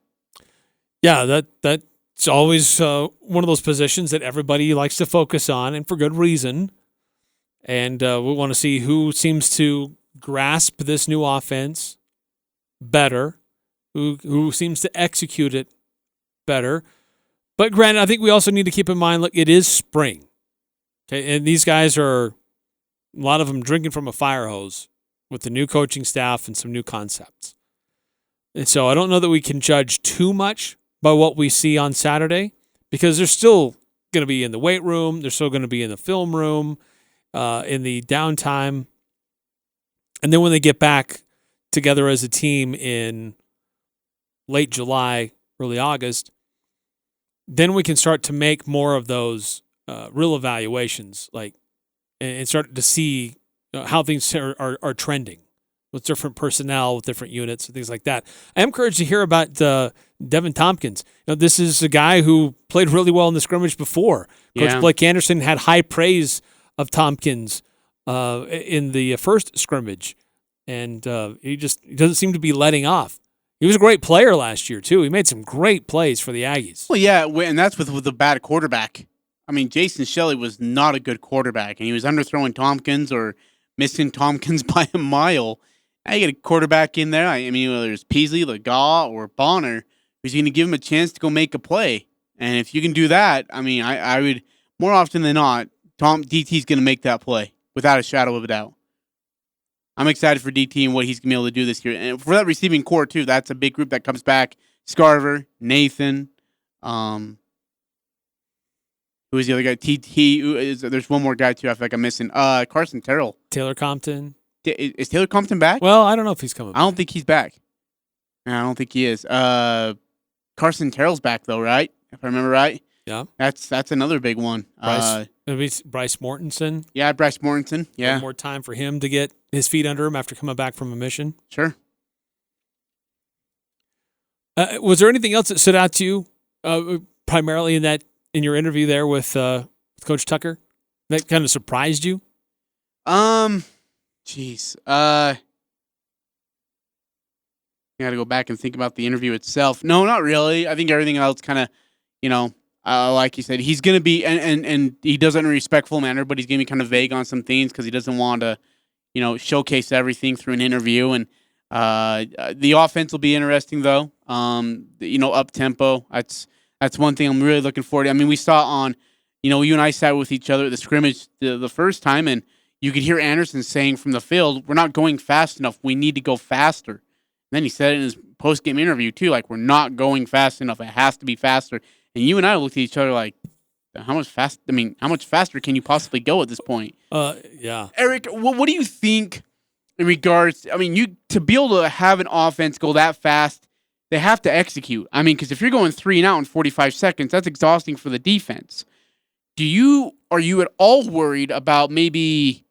Yeah, that's always one of those positions that everybody likes to focus on, and for good reason. And we want to see who seems to grasp this new offense better. Who seems to execute it better. But granted, I think we also need to keep in mind, look, it is spring. Okay, and these guys are, a lot of them drinking from a fire hose with the new coaching staff and some new concepts. And so I don't know that we can judge too much by what we see on Saturday, because they're still going to be in the weight room. They're still going to be in the film room, in the downtime. And then when they get back together as a team in late July, early August, then we can start to make more of those real evaluations, and start to see how things are trending with different personnel, with different units, and things like that. I am encouraged to hear about Devin Tompkins. This is a guy who played really well in the scrimmage before. Coach Blake Anderson had high praise of Tompkins in the first scrimmage, and he doesn't seem to be letting off. He was a great player last year, too. He made some great plays for the Aggies. Well, yeah, and that's with a bad quarterback. I mean, Jason Shelley was not a good quarterback, and he was underthrowing Tompkins or missing Tompkins by a mile. Now you get a quarterback in there. I mean, whether it's Peasley, Legal, or Bonner, who's going to give him a chance to go make a play. And if you can do that, I mean, I would, more often than not, DT's going to make that play without a shadow of a doubt. I'm excited for DT and what he's going to be able to do this year. And for that receiving core, too, that's a big group that comes back. Scarver, Nathan, who is the other guy? There's one more guy, too, I feel like I'm missing. Carson Terrell. Taylor Compton. Is Taylor Compton back? Well, I don't know if he's coming back. I don't think he's back. No, I don't think he is. Carson Terrell's back, though, right? If I remember right. Yeah. That's another big one. Bryce Mortensen. Yeah, Bryce Mortensen. Yeah. One more time for him to get his feet under him after coming back from a mission. Sure. Was there anything else that stood out to you, primarily in your interview there with Coach Tucker, that kind of surprised you? Jeez. I got to go back and think about the interview itself. No, not really. I think everything else kind of, like you said, he's going to be, and he does it in a respectful manner, but he's going to be kind of vague on some things because he doesn't want to, showcase everything through an interview. And the offense will be interesting, though. Up tempo. That's one thing I'm really looking forward to. I mean, we saw on, you and I sat with each other at the scrimmage the first time, and you could hear Anderson saying from the field, "We're not going fast enough. We need to go faster." And then he said it in his post-game interview, too, like, we're not going fast enough. It has to be faster. And you and I looked at each other like, how much faster can you possibly go at this point? Yeah. Eric, what do you think in regards, to be able to have an offense go that fast, they have to execute. Because if you're going 3 and out in 45 seconds, that's exhausting for the defense. Are you at all worried about maybe,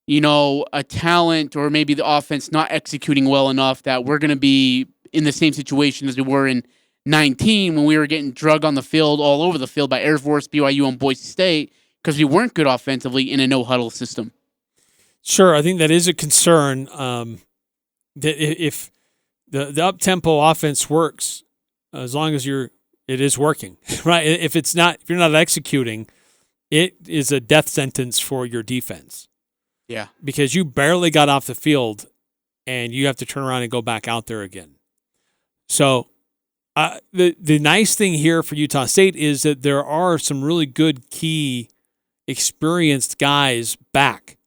a talent or maybe the offense not executing well enough that we're going to be in the same situation as we were in 19 when we were getting drug on the field, all over the field by Air Force, BYU, and Boise State because we weren't good offensively in a no-huddle system? Sure, I think that is a concern. That if the up-tempo offense works, as long as it is working, right? If you're not executing, it is a death sentence for your defense. Yeah. Because you barely got off the field and you have to turn around and go back out there again. So the nice thing here for Utah State is that there are some really good key experienced guys back.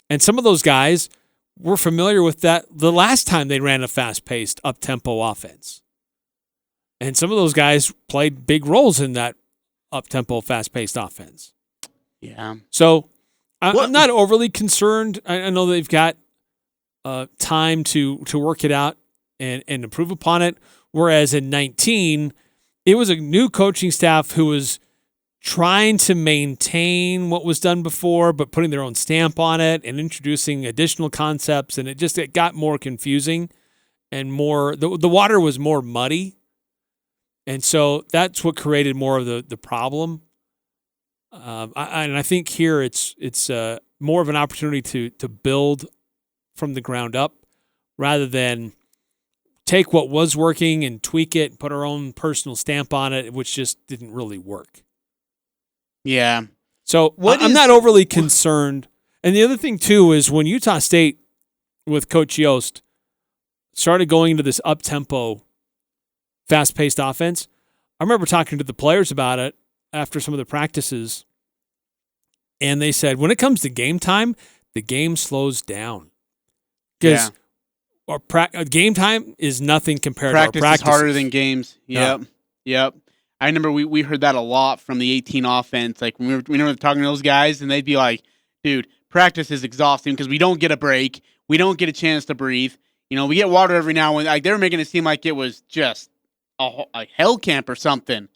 And some of those guys were familiar with that the last time they ran a fast-paced, up-tempo offense. And some of those guys played big roles in that up-tempo, fast-paced offense. Yeah. So I'm not overly concerned. I know they've got time to work it out and improve upon it. Whereas in 19, it was a new coaching staff who was trying to maintain what was done before, but putting their own stamp on it and introducing additional concepts. And it got more confusing and more, the water was more muddy. And so that's what created more of the problem. I think here it's more of an opportunity to build from the ground up rather than take what was working and tweak it and put our own personal stamp on it, which just didn't really work. Yeah. So I'm not overly concerned. And the other thing, too, is when Utah State, with Coach Yost, started going into this up-tempo, fast-paced offense, I remember talking to the players about it after some of the practices, and they said, when it comes to game time, the game slows down. Because game time is nothing compared to our practices. Practice is harder than games. Yep. I remember we heard that a lot from the 18 offense. Like when we were talking to those guys, and they'd be like, dude, practice is exhausting because we don't get a break. We don't get a chance to breathe. We get water every now and then. Like, they were making it seem like it was just a hell camp or something.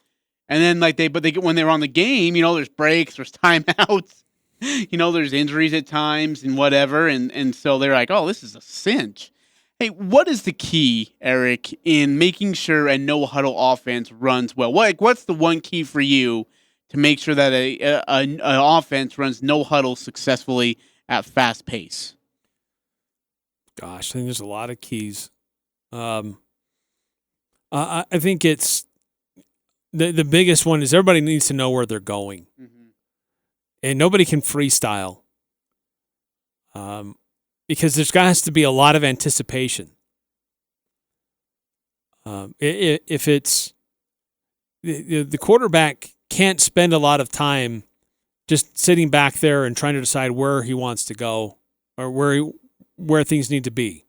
And then when they were on the game, there's breaks, there's timeouts, there's injuries at times and whatever. And so they're like, oh, this is a cinch. Hey, what is the key, Eric, in making sure a no-huddle offense runs well? What's the one key for you to make sure that an offense runs no-huddle successfully at fast pace? Gosh, I think there's a lot of keys. I think it's the biggest one is everybody needs to know where they're going. Mm-hmm. And nobody can freestyle. Because there's has to be a lot of anticipation. If it's the quarterback can't spend a lot of time just sitting back there and trying to decide where he wants to go or where things need to be.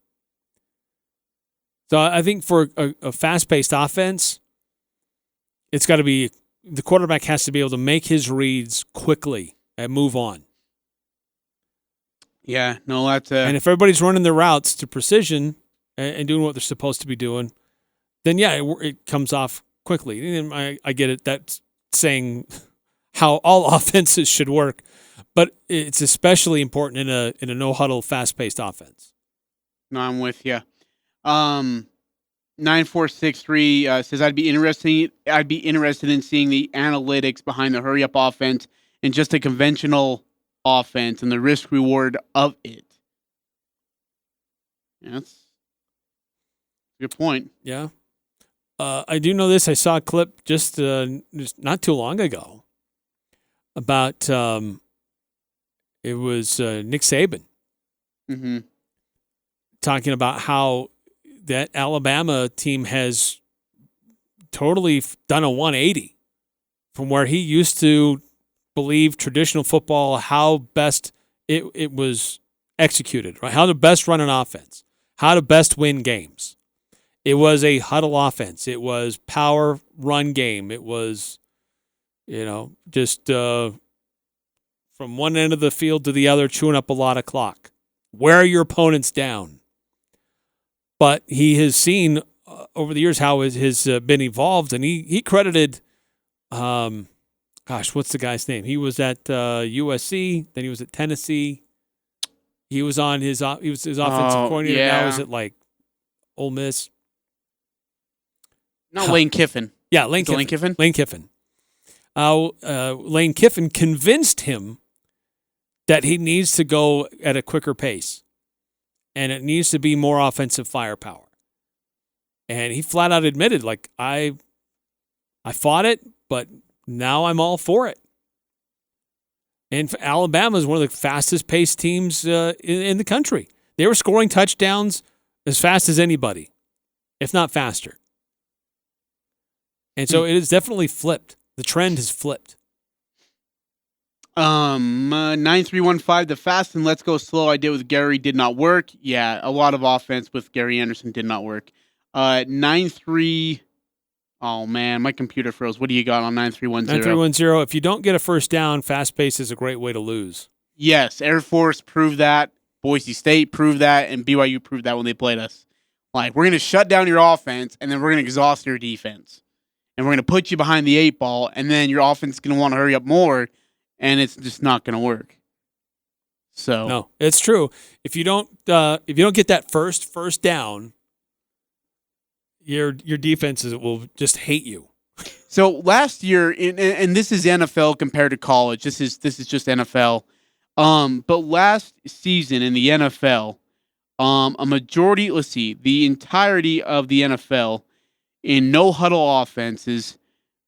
So I think for a fast-paced offense, it's got to be the quarterback has to be able to make his reads quickly and move on. Yeah, no, that's and if everybody's running their routes to precision and doing what they're supposed to be doing, then it comes off quickly. And I get it. That's saying how all offenses should work, but it's especially important in a no huddle, fast paced offense. No, I'm with you. 9463 says I'd be interested in seeing the analytics behind the hurry up offense and just a conventional offense and the risk reward of it. Yeah, that's a good point. Yeah. I do know this. I saw a clip just not too long ago about it was Nick Saban talking about how that Alabama team has totally done a 180 from where he used to believe traditional football, how best it was executed, right? How to best run an offense, how to best win games. It was a huddle offense. It was power run game. It was, just from one end of the field to the other, chewing up a lot of clock. Wear your opponents down. But he has seen over the years how it has been evolved, and he credited, what's the guy's name? He was at USC, then he was at Tennessee. He was on his offensive coordinator. Yeah. Now is it like Ole Miss? Not Lane Kiffin. Yeah, Lane Kiffin. Lane Kiffin. Lane Kiffin convinced him that he needs to go at a quicker pace, and it needs to be more offensive firepower. And he flat out admitted, like, I fought it, but now I'm all for it. And Alabama is one of the fastest paced teams in the country. They were scoring touchdowns as fast as anybody, if not faster. And so it is definitely flipped. The trend has flipped. 9315, the fast and let's go slow I did with Gary did not work. Yeah, a lot of offense with Gary Anderson did not work. 93. Oh man, my computer froze. What do you got on 9310? 9310. If you don't get a first down, fast pace is a great way to lose. Yes, Air Force proved that. Boise State proved that, and BYU proved that when they played us. Like, we're going to shut down your offense, and then we're going to exhaust your defense. And we're going to put you behind the 8 ball, and then your offense is going to want to hurry up more, and it's just not going to work. So no, it's true. If you don't get that first down, your defenses will just hate you. So last year, and this is NFL compared to college. This is just NFL. But last season in the NFL, a majority. Let's see, the entirety of the NFL in no huddle offenses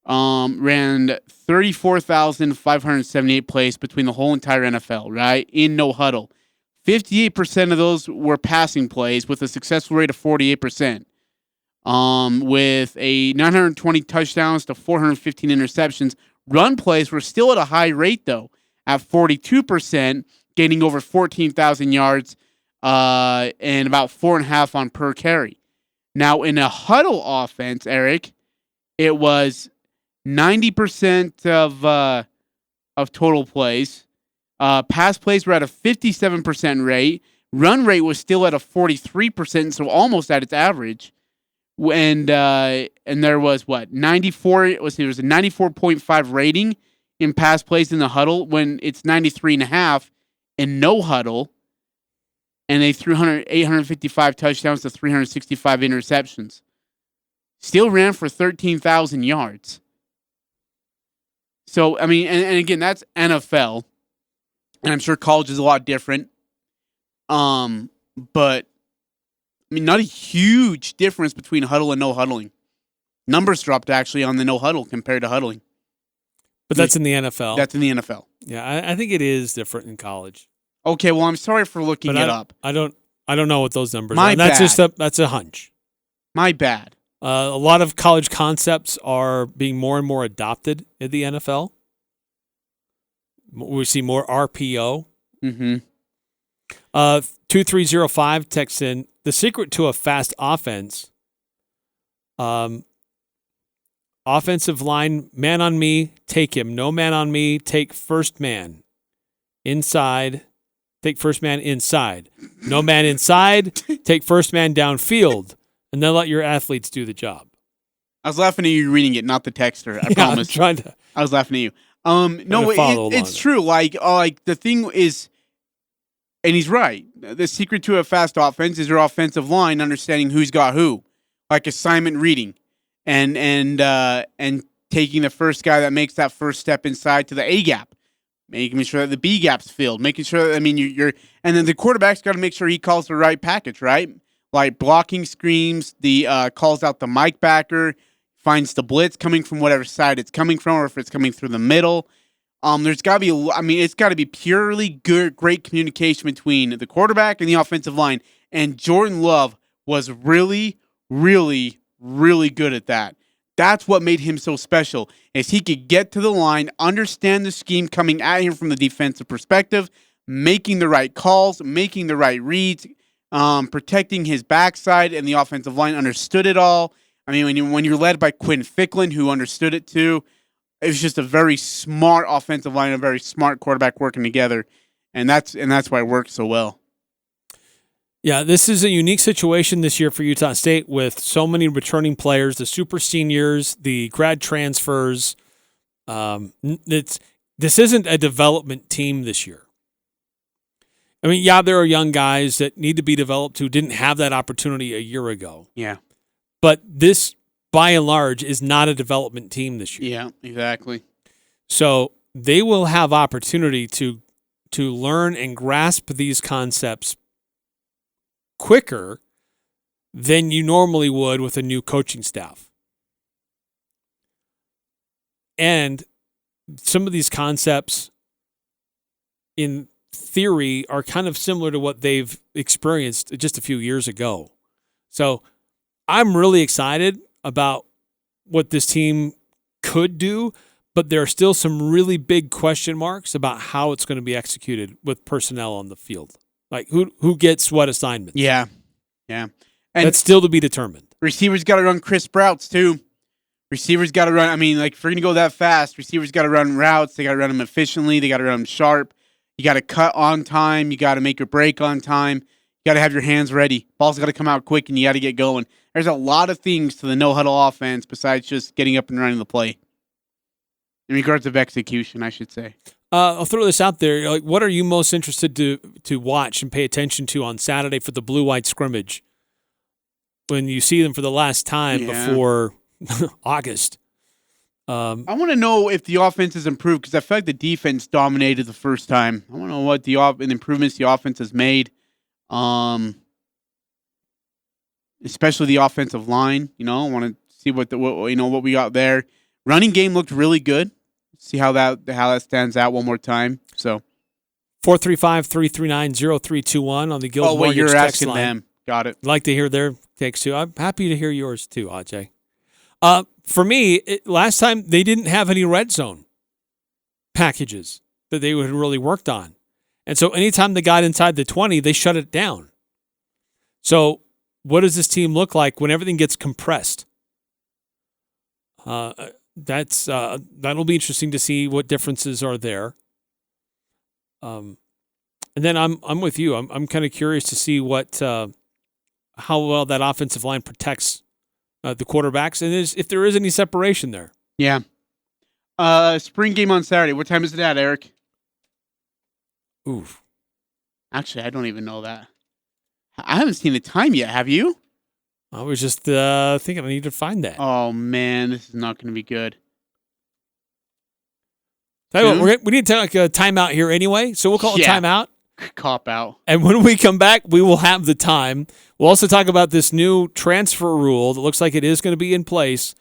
ran 34,578 plays between the whole entire NFL, right? In no huddle. 58% of those were passing plays with a successful rate of 48%. With a 920 touchdowns to 415 interceptions. Run plays were still at a high rate, though, at 42%, gaining over 14,000 yards and about 4.5 on per carry. Now, in a huddle offense, Eric, it was 90% of total plays. Pass plays were at a 57% rate. Run rate was still at a 43%, so almost at its average. And there was 94. There was a 94.5 rating in pass plays in the huddle when it's 93.5 in no huddle. And they threw 855 touchdowns to 365 interceptions. Still ran for 13,000 yards. So, I mean, and again, that's NFL. And I'm sure college is a lot different. But, I mean, not a huge difference between huddle and no huddling. Numbers dropped, actually, on the no huddle compared to huddling. But that's in the NFL. That's in the NFL. Yeah, I think it is different in college. Okay, well, I'm sorry for looking it up. I don't know what those numbers are. That's a hunch. My bad. A lot of college concepts are being more and more adopted in the NFL. We see more RPO. Mm-hmm. 2305 texts in, the secret to a fast offense, offensive line, man on me, take him. No man on me, take first man. Inside, take first man inside. No man inside, take first man downfield. And then let your athletes do the job. I was laughing at you reading it, not the texter. I promise. I was laughing at you. No, it's true. Like the thing is, and he's right. The secret to a fast offense is your offensive line understanding who's got who, like assignment reading, and taking the first guy that makes that first step inside to the A gap, making sure that the B gap's filled, making sure that you're, and then the quarterback's got to make sure he calls the right package, right? Like blocking screens, the calls out the Mike backer, finds the blitz coming from whatever side it's coming from, or if it's coming through the middle. There's got to be, it's got to be purely good, great communication between the quarterback and the offensive line. And Jordan Love was really, really, really good at that. That's what made him so special, is he could get to the line, understand the scheme coming at him from the defensive perspective, making the right calls, making the right reads, protecting his backside, and the offensive line understood it all. I mean, when you're led by Quinn Ficklin, who understood it too, it was just a very smart offensive line, a very smart quarterback working together, and that's why it worked so well. Yeah, this is a unique situation this year for Utah State with so many returning players, the super seniors, the grad transfers. This isn't a development team this year. I mean, yeah, there are young guys that need to be developed who didn't have that opportunity a year ago. Yeah. But this, by and large, is not a development team this year. Yeah, exactly. So they will have opportunity to learn and grasp these concepts quicker than you normally would with a new coaching staff. And some of these concepts, in theory, are kind of similar to what they've experienced just a few years ago. So I'm really excited about what this team could do, but there are still some really big question marks about how it's going to be executed with personnel on the field. Like who gets what assignments? Yeah. And that's still to be determined. Receivers got to run crisp routes too. Receivers got to run. I mean, like if you're going to go that fast, receivers got to run routes. They got to run them efficiently. They got to run them sharp. You got to cut on time. You got to make your break on time. You got to have your hands ready. Ball's got to come out quick, and you got to get going. There's a lot of things to the no-huddle offense besides just getting up and running the play. In regards of execution, I should say. I'll throw this out there. Like, what are you most interested to watch and pay attention to on Saturday for the blue-white scrimmage when you see them for the last time before August? I want to know if the offense has improved because I feel like the defense dominated the first time. I want to know what the improvements the offense has made, especially the offensive line. I want to see what we got there. Running game looked really good. See how that stands out one more time. So 435-339-0321 on the Guild Mortgage you're text asking line. them. Got it. I'd like to hear their takes too. I'm happy to hear yours too, Ajay. For me, last time they didn't have any red zone packages that they had really worked on. And so anytime they got inside the 20, they shut it down. So what does this team look like when everything gets compressed? That'll be interesting to see what differences are there. And then I'm with you. I'm kind of curious to see how well that offensive line protects the quarterbacks, and if there is any separation there. Yeah. Spring game on Saturday. What time is it at, Eric? Oof. Actually, I don't even know that. I haven't seen the time yet. Have you? I was just thinking I need to find that. Oh, man. This is not going to be good. Tell you what, we need to take a timeout here anyway, so we'll call a timeout. Cop out. And when we come back, we will have the time. We'll also talk about this new transfer rule that looks like it is going to be in place,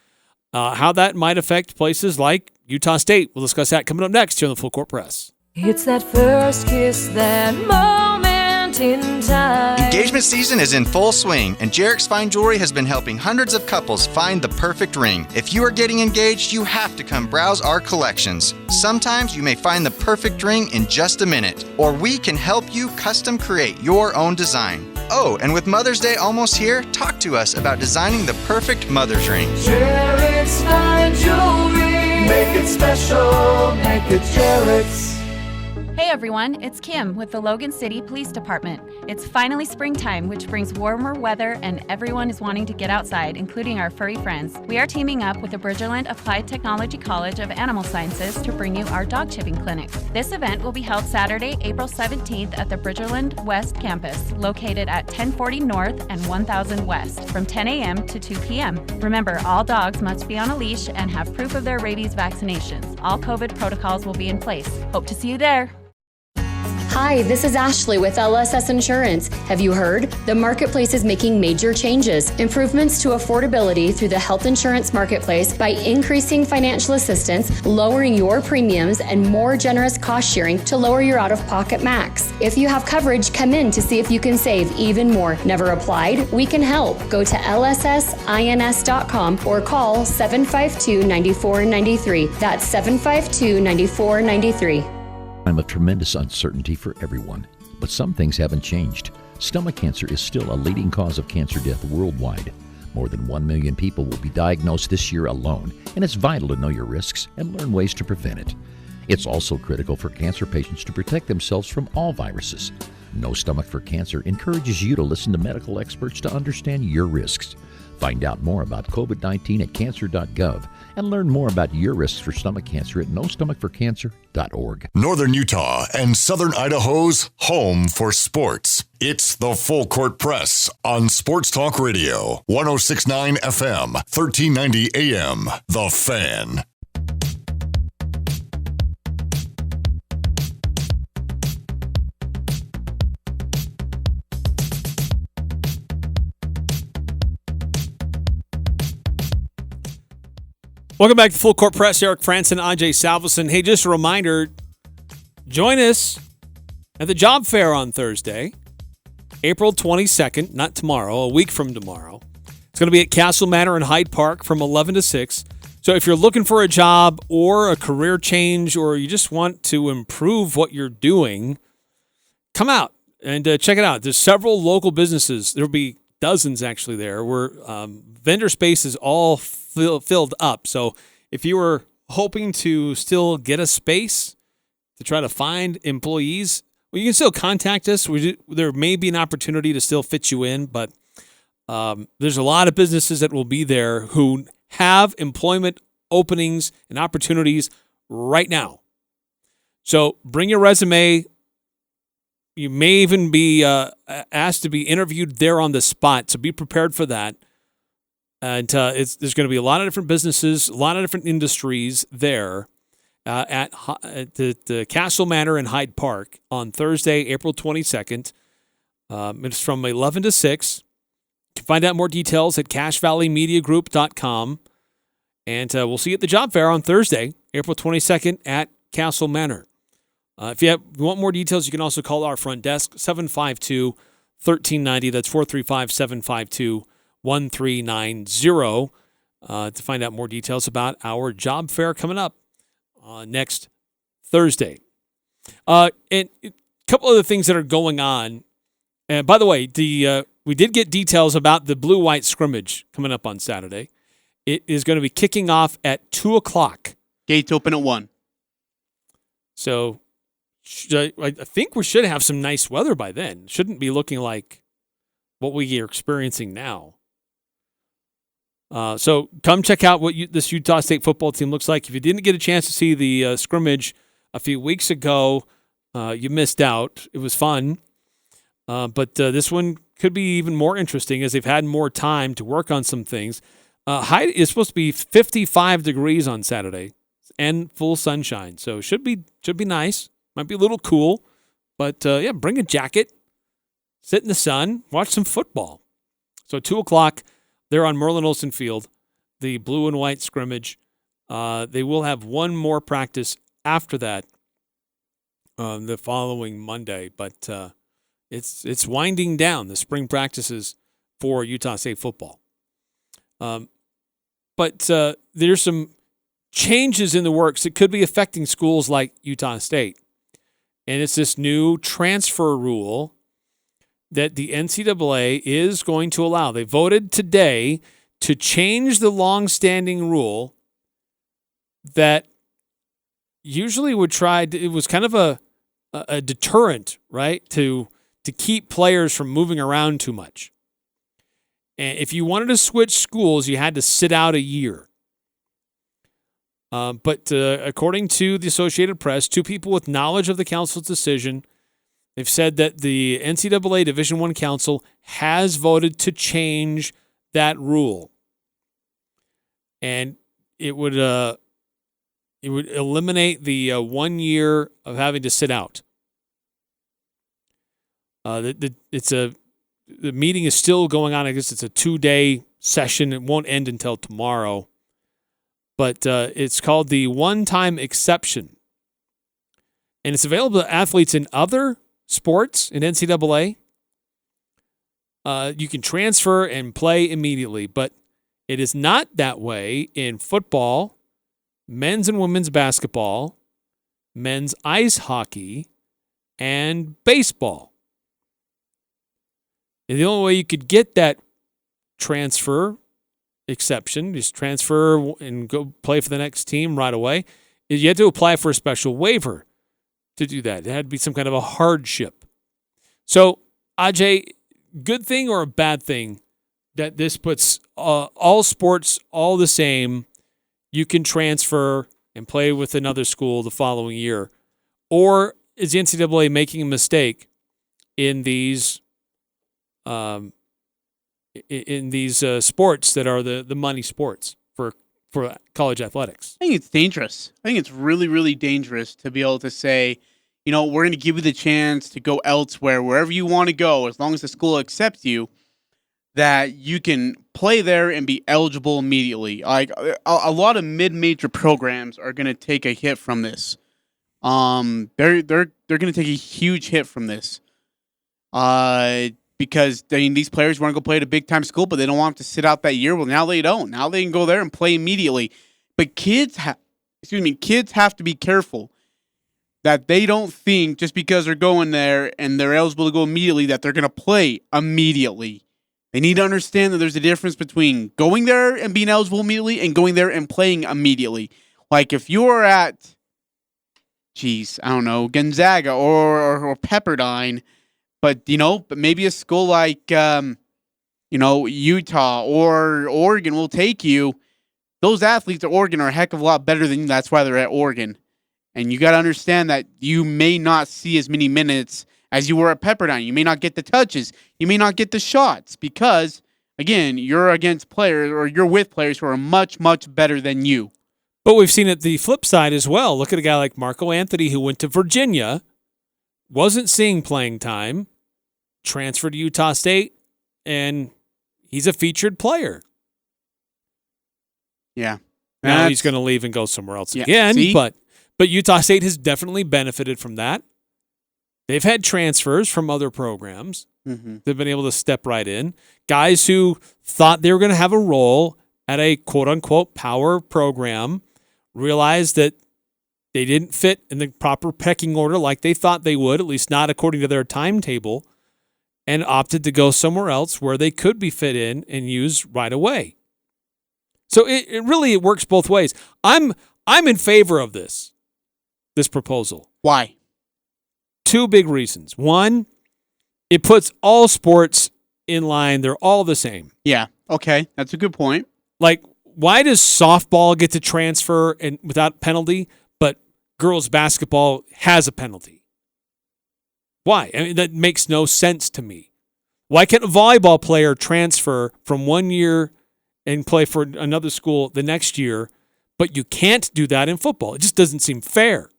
how that might affect places like Utah State. We'll discuss that coming up next here on the Full Court Press. It's that first kiss, that moment in time. Engagement season is in full swing, and Jarek's Fine Jewelry has been helping hundreds of couples find the perfect ring. If you are getting engaged, you have to come browse our collections. Sometimes you may find the perfect ring in just a minute, or we can help you custom create your own design. Oh, and with Mother's Day almost here, talk to us about designing the perfect mother's ring. Jarek's Fine Jewelry. Make it special, make it Jarek's. Hey everyone, it's Kim with the Logan City Police Department. It's finally springtime, which brings warmer weather, and everyone is wanting to get outside, including our furry friends. We are teaming up with the Bridgerland Applied Technology College of Animal Sciences to bring you our dog chipping clinic. This event will be held Saturday, April 17th at the Bridgerland West campus, located at 1040 North and 1000 West, from 10 a.m. to 2 p.m. Remember, all dogs must be on a leash and have proof of their rabies vaccinations. All COVID protocols will be in place. Hope to see you there. Hi, this is Ashley with LSS Insurance. Have you heard? The marketplace is making major changes, improvements to affordability through the health insurance marketplace by increasing financial assistance, lowering your premiums, and more generous cost sharing to lower your out-of-pocket max. If you have coverage, come in to see if you can save even more. Never applied? We can help. Go to lssins.com or call 752-9493. That's 752-9493. Time of tremendous uncertainty for everyone, but some things haven't changed. Stomach cancer is still a leading cause of cancer death worldwide. More than 1 million people will be diagnosed this year alone, and it's vital to know your risks and learn ways to prevent it. It's also critical for cancer patients to protect themselves from all viruses. No Stomach for Cancer encourages you to listen to medical experts to understand your risks. Find out more about COVID-19 at cancer.gov and learn more about your risks for stomach cancer at nostomachforcancer.org. Northern Utah and Southern Idaho's home for sports. It's the Full Court Press on Sports Talk Radio, 106.9 FM, 1390 AM. The Fan. Welcome back to Full Court Press. Eric Frandsen, Ajay, Salvesen. Hey, just a reminder, join us at the job fair on Thursday, April 22nd, not tomorrow, a week from tomorrow. It's going to be at Castle Manor in Hyde Park from 11 to 6. So if you're looking for a job or a career change, or you just want to improve what you're doing, come out and check it out. There's several local businesses. There'll be dozens actually there, where vendor space is all filled up. So if you were hoping to still get a space to try to find employees, well, you can still contact us. There may be an opportunity to still fit you in, but there's a lot of businesses that will be there who have employment openings and opportunities right now. So bring your resume. You may even be asked to be interviewed there on the spot, so be prepared for that. And there's going to be a lot of different businesses, a lot of different industries there at the Castle Manor in Hyde Park on Thursday, April 22nd. It's from 11 to 6. You can find out more details at cashvalleymediagroup.com. And we'll see you at the job fair on Thursday, April 22nd at Castle Manor. If you want more details, you can also call our front desk, 752-1390. That's 435-752-1390 to find out more details about our job fair coming up next Thursday. And a couple other things that are going on. And by the way, we did get details about the blue-white scrimmage coming up on Saturday. It is going to be kicking off at 2 o'clock. Gates open at 1. So I think we should have some nice weather by then. Shouldn't be looking like what we are experiencing now. So come check out what this Utah State football team looks like. If you didn't get a chance to see the scrimmage a few weeks ago, you missed out. It was fun. But this one could be even more interesting as they've had more time to work on some things. High is supposed to be 55 degrees on Saturday and full sunshine. So should be nice. Might be a little cool. But, bring a jacket, sit in the sun, watch some football. So 2 o'clock. They're on Merlin Olsen Field, the blue and white scrimmage. They will have one more practice after that the following Monday, but it's winding down, the spring practices for Utah State football. But there's some changes in the works that could be affecting schools like Utah State. And it's this new transfer rule that the NCAA is going to allow. They voted today to change the long-standing rule that usually it was kind of a a deterrent, right, to keep players from moving around too much. And if you wanted to switch schools, you had to sit out a year. But according to the Associated Press, two people with knowledge of the council's decision, they've said that the NCAA Division I Council has voted to change that rule. And it would eliminate the 1 year of having to sit out. The meeting is still going on. I guess it's a 2-day session. It won't end until tomorrow. But it's called the one-time exception. And it's available to athletes in other sports in NCAA. You can transfer and play immediately, but it is not that way in football, men's and women's basketball, men's ice hockey, and baseball. And the only way you could get that transfer exception, just transfer and go play for the next team right away, is you had to apply for a special waiver to do that. It had to be some kind of a hardship. So, Ajay, good thing or a bad thing that this puts all sports all the same? You can transfer and play with another school the following year. Or is the NCAA making a mistake in these sports that are the money sports for college athletics? I think it's dangerous. I think it's really, really dangerous to be able to say, we're going to give you the chance to go elsewhere, wherever you want to go, as long as the school accepts you, that you can play there and be eligible immediately. Like a lot of mid-major programs are going to take a hit from this. They're going to take a huge hit from this. Because these players want to go play at a big-time school, but they don't want to sit out that year. Well, now they don't. Now they can go there and play immediately. But kids have to be careful that they don't think just because they're going there and they're eligible to go immediately that they're going to play immediately. They need to understand that there's a difference between going there and being eligible immediately and going there and playing immediately. Like if you're at, Gonzaga or Pepperdine, but maybe a school like Utah or Oregon will take you. Those athletes at Oregon are a heck of a lot better than you. That's why they're at Oregon. And you got to understand that you may not see as many minutes as you were at Pepperdine. You may not get the touches. You may not get the shots because, again, you're against players or you're with players who are much, much better than you. But we've seen it the flip side as well. Look at a guy like Marco Anthony who went to Virginia, wasn't seeing playing time, transferred to Utah State, and he's a featured player. Yeah. Now he's going to leave and go somewhere else again, see? But Utah State has definitely benefited from that. They've had transfers from other programs. Mm-hmm. They've been able to step right in. Guys who thought they were going to have a role at a quote-unquote power program realized that they didn't fit in the proper pecking order like they thought they would, at least not according to their timetable, and opted to go somewhere else where they could be fit in and used right away. So it really works both ways. I'm in favor of this proposal. Why? Two big reasons. One, it puts all sports in line. They're all the same. Yeah. Okay. That's a good point. Like, why does softball get to transfer and without penalty, but girls basketball has a penalty? Why? I mean, that makes no sense to me. Why can't a volleyball player transfer from 1 year and play for another school the next year, but you can't do that in football? It just doesn't seem fair.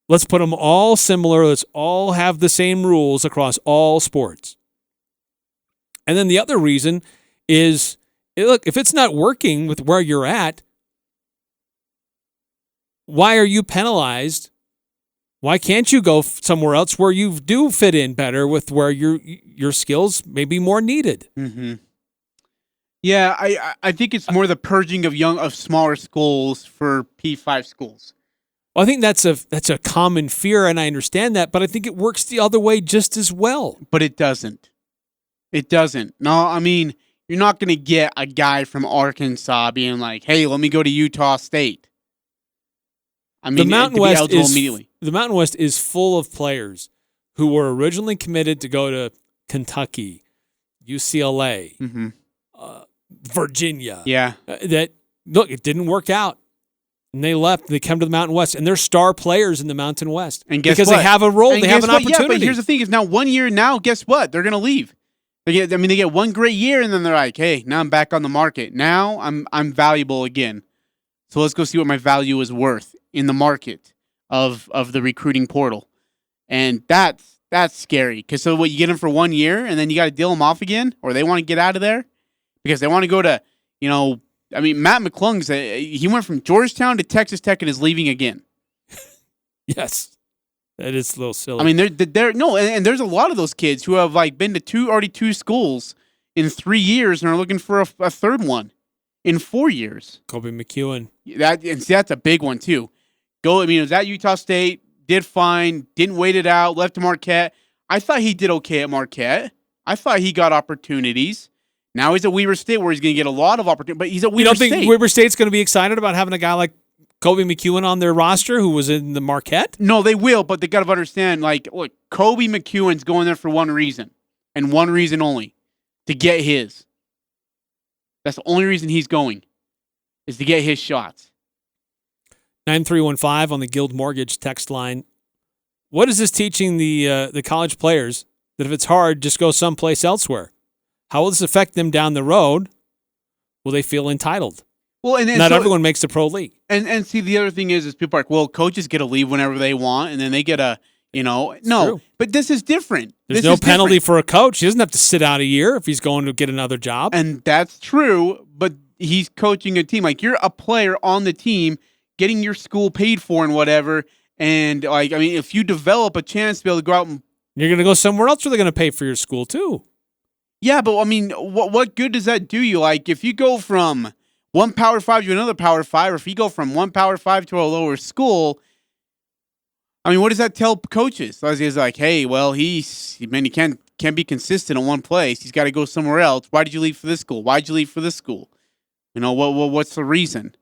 Let's put them all similar. Let's all have the same rules across all sports. And then the other reason is, look, if it's not working with where you're at, why are you penalized? Why can't you go somewhere else where you do fit in better with where your skills may be more needed? Mm-hmm. Yeah, I think it's more the purging of smaller schools for P5 schools. Well, I think that's a common fear, and I understand that, but I think it works the other way just as well. But it doesn't. It doesn't. No, I mean, you're not going to get a guy from Arkansas being like, hey, let me go to Utah State. I mean, the Mountain to be West eligible is immediately. The Mountain West is full of players who were originally committed to go to Kentucky, UCLA, Virginia. Yeah. That look, it didn't work out. And they left. They come to the Mountain West, and they're star players in the Mountain West. And guess because what? they have a role, And they have an guess what? opportunity. Yeah, but here's the thing: is now 1 year now. Guess what? They're gonna leave. They get one great year, and then they're like, hey, now I'm back on the market. Now I'm valuable again. So let's go see what my value is worth in the market of the recruiting portal, and that's scary. Because so what, you get them for 1 year, and then you got to deal them off again, or they want to get out of there because they want to go to I mean, Matt McClung's he went from Georgetown to Texas Tech and is leaving again. Yes, that is a little silly. I mean, and there's a lot of those kids who have been to two schools in 3 years and are looking for a third one in 4 years. Kobe McEwen. That's a big one too. It was at Utah State, did fine, didn't wait it out, left to Marquette. I thought he did okay at Marquette. I thought he got opportunities. Now he's at Weber State where he's going to get a lot of opportunity, but he's at Weber State. You don't think Weber State's going to be excited about having a guy like Kobe McEwen on their roster who was in the Marquette? No, they will, but they got to understand, look, Kobe McEwen's going there for one reason, and one reason only, to get his. That's the only reason he's going, is to get his shots. 9315 on the Guild Mortgage text line. What is this teaching the college players that if it's hard, just go someplace elsewhere? How will this affect them down the road? Will they feel entitled? Well, and not everyone makes the pro league. And see, the other thing is people are like, well, coaches get to leave whenever they want, and then they get no. True. But this is different. There's no penalty for a coach. He doesn't have to sit out a year if he's going to get another job. And that's true, but he's coaching a team. Like, you're a player on the team, getting your school paid for and whatever, and if you develop a chance to be able to go out and... You're going to go somewhere else where they're going to pay for your school too. Yeah, but what good does that do you? Like, if you go from one Power 5 to another Power 5, or if you go from one Power 5 to a lower school, what does that tell coaches? He's like, hey, well, he can't be consistent in one place. He's got to go somewhere else. Why did you leave for this school? Why did you leave for this school? What's the reason?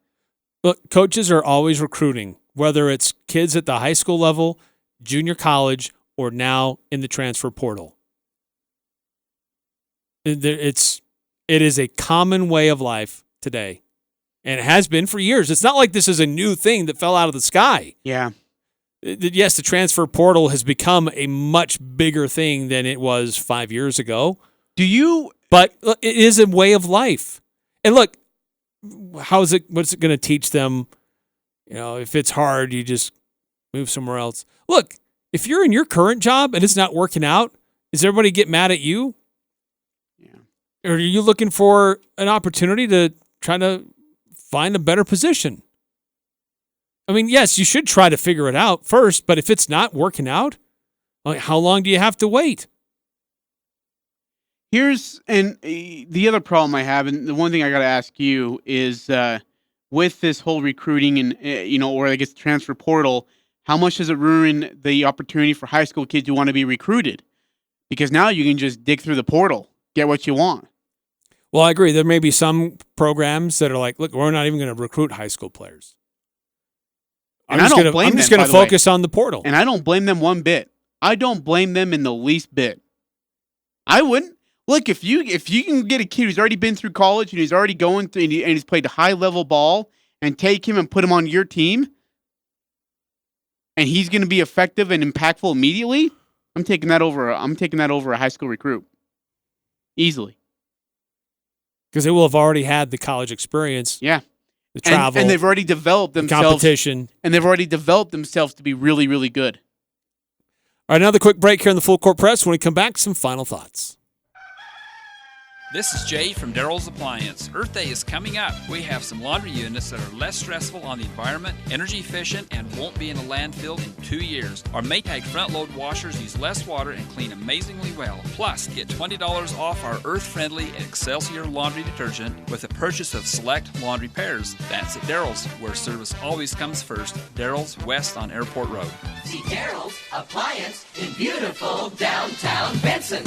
Look, coaches are always recruiting, whether it's kids at the high school level, junior college, or now in the transfer portal. It is a common way of life today, and it has been for years. It's not like this is a new thing that fell out of the sky. Yeah. Yes, the transfer portal has become a much bigger thing than it was 5 years ago. But it is a way of life. And look, what's it going to teach them? If it's hard, you just move somewhere else. Look, if you're in your current job and it's not working out, does everybody get mad at you? Or are you looking for an opportunity to try to find a better position? Yes, you should try to figure it out first, but if it's not working out, how long do you have to wait? And the other problem I have, and the one thing I got to ask you is with this whole recruiting and, or I guess the transfer portal, how much does it ruin the opportunity for high school kids who want to be recruited? Because now you can just dig through the portal, get what you want. Well, I agree. There may be some programs that are like, look, we're not even going to recruit high school players. I'm just going to focus on the portal. And I don't blame them one bit. I don't blame them in the least bit. I wouldn't. Look, if you can get a kid who's already been through college and he's already going through and he's played high-level ball and take him and put him on your team and he's going to be effective and impactful immediately, I'm taking that over a high school recruit. Easily. Because they will have already had the college experience. Yeah. The travel. And they've already developed themselves. The competition. And they've already developed themselves to be really, really good. All right, another quick break here in the Full Court Press. When we come back, some final thoughts. This is Jay from Daryl's Appliance. Earth Day is coming up. We have some laundry units that are less stressful on the environment, energy efficient, and won't be in a landfill in 2 years. Our Maytag front-load washers use less water and clean amazingly well. Plus, get $20 off our earth-friendly Excelsior laundry detergent with a purchase of select laundry pairs. That's at Daryl's, where service always comes first. Daryl's, west on Airport Road. See Daryl's Appliance in beautiful downtown Benson.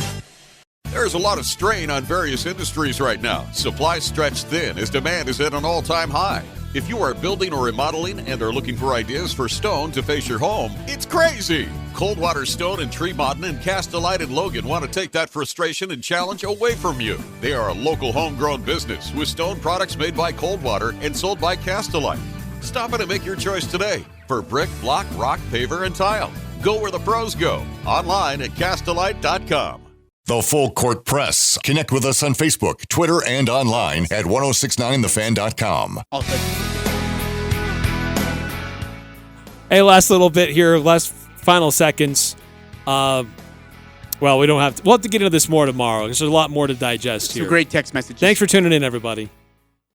There's a lot of strain on various industries right now. Supply stretched thin as demand is at an all-time high. If you are building or remodeling and are looking for ideas for stone to face your home, it's crazy. Coldwater Stone and Tree Mountain and Castellite and Logan want to take that frustration and challenge away from you. They are a local homegrown business with stone products made by Coldwater and sold by Castellite. Stop in and make your choice today for brick, block, rock, paver, and tile. Go where the pros go. Online at Castellite.com. The Full Court Press. Connect with us on Facebook, Twitter, and online at 1069thefan.com. Hey, last little bit here, last final seconds. Well, we'll have to get into this more tomorrow because there's a lot more to digest here. Some great text messages. Thanks for tuning in, everybody.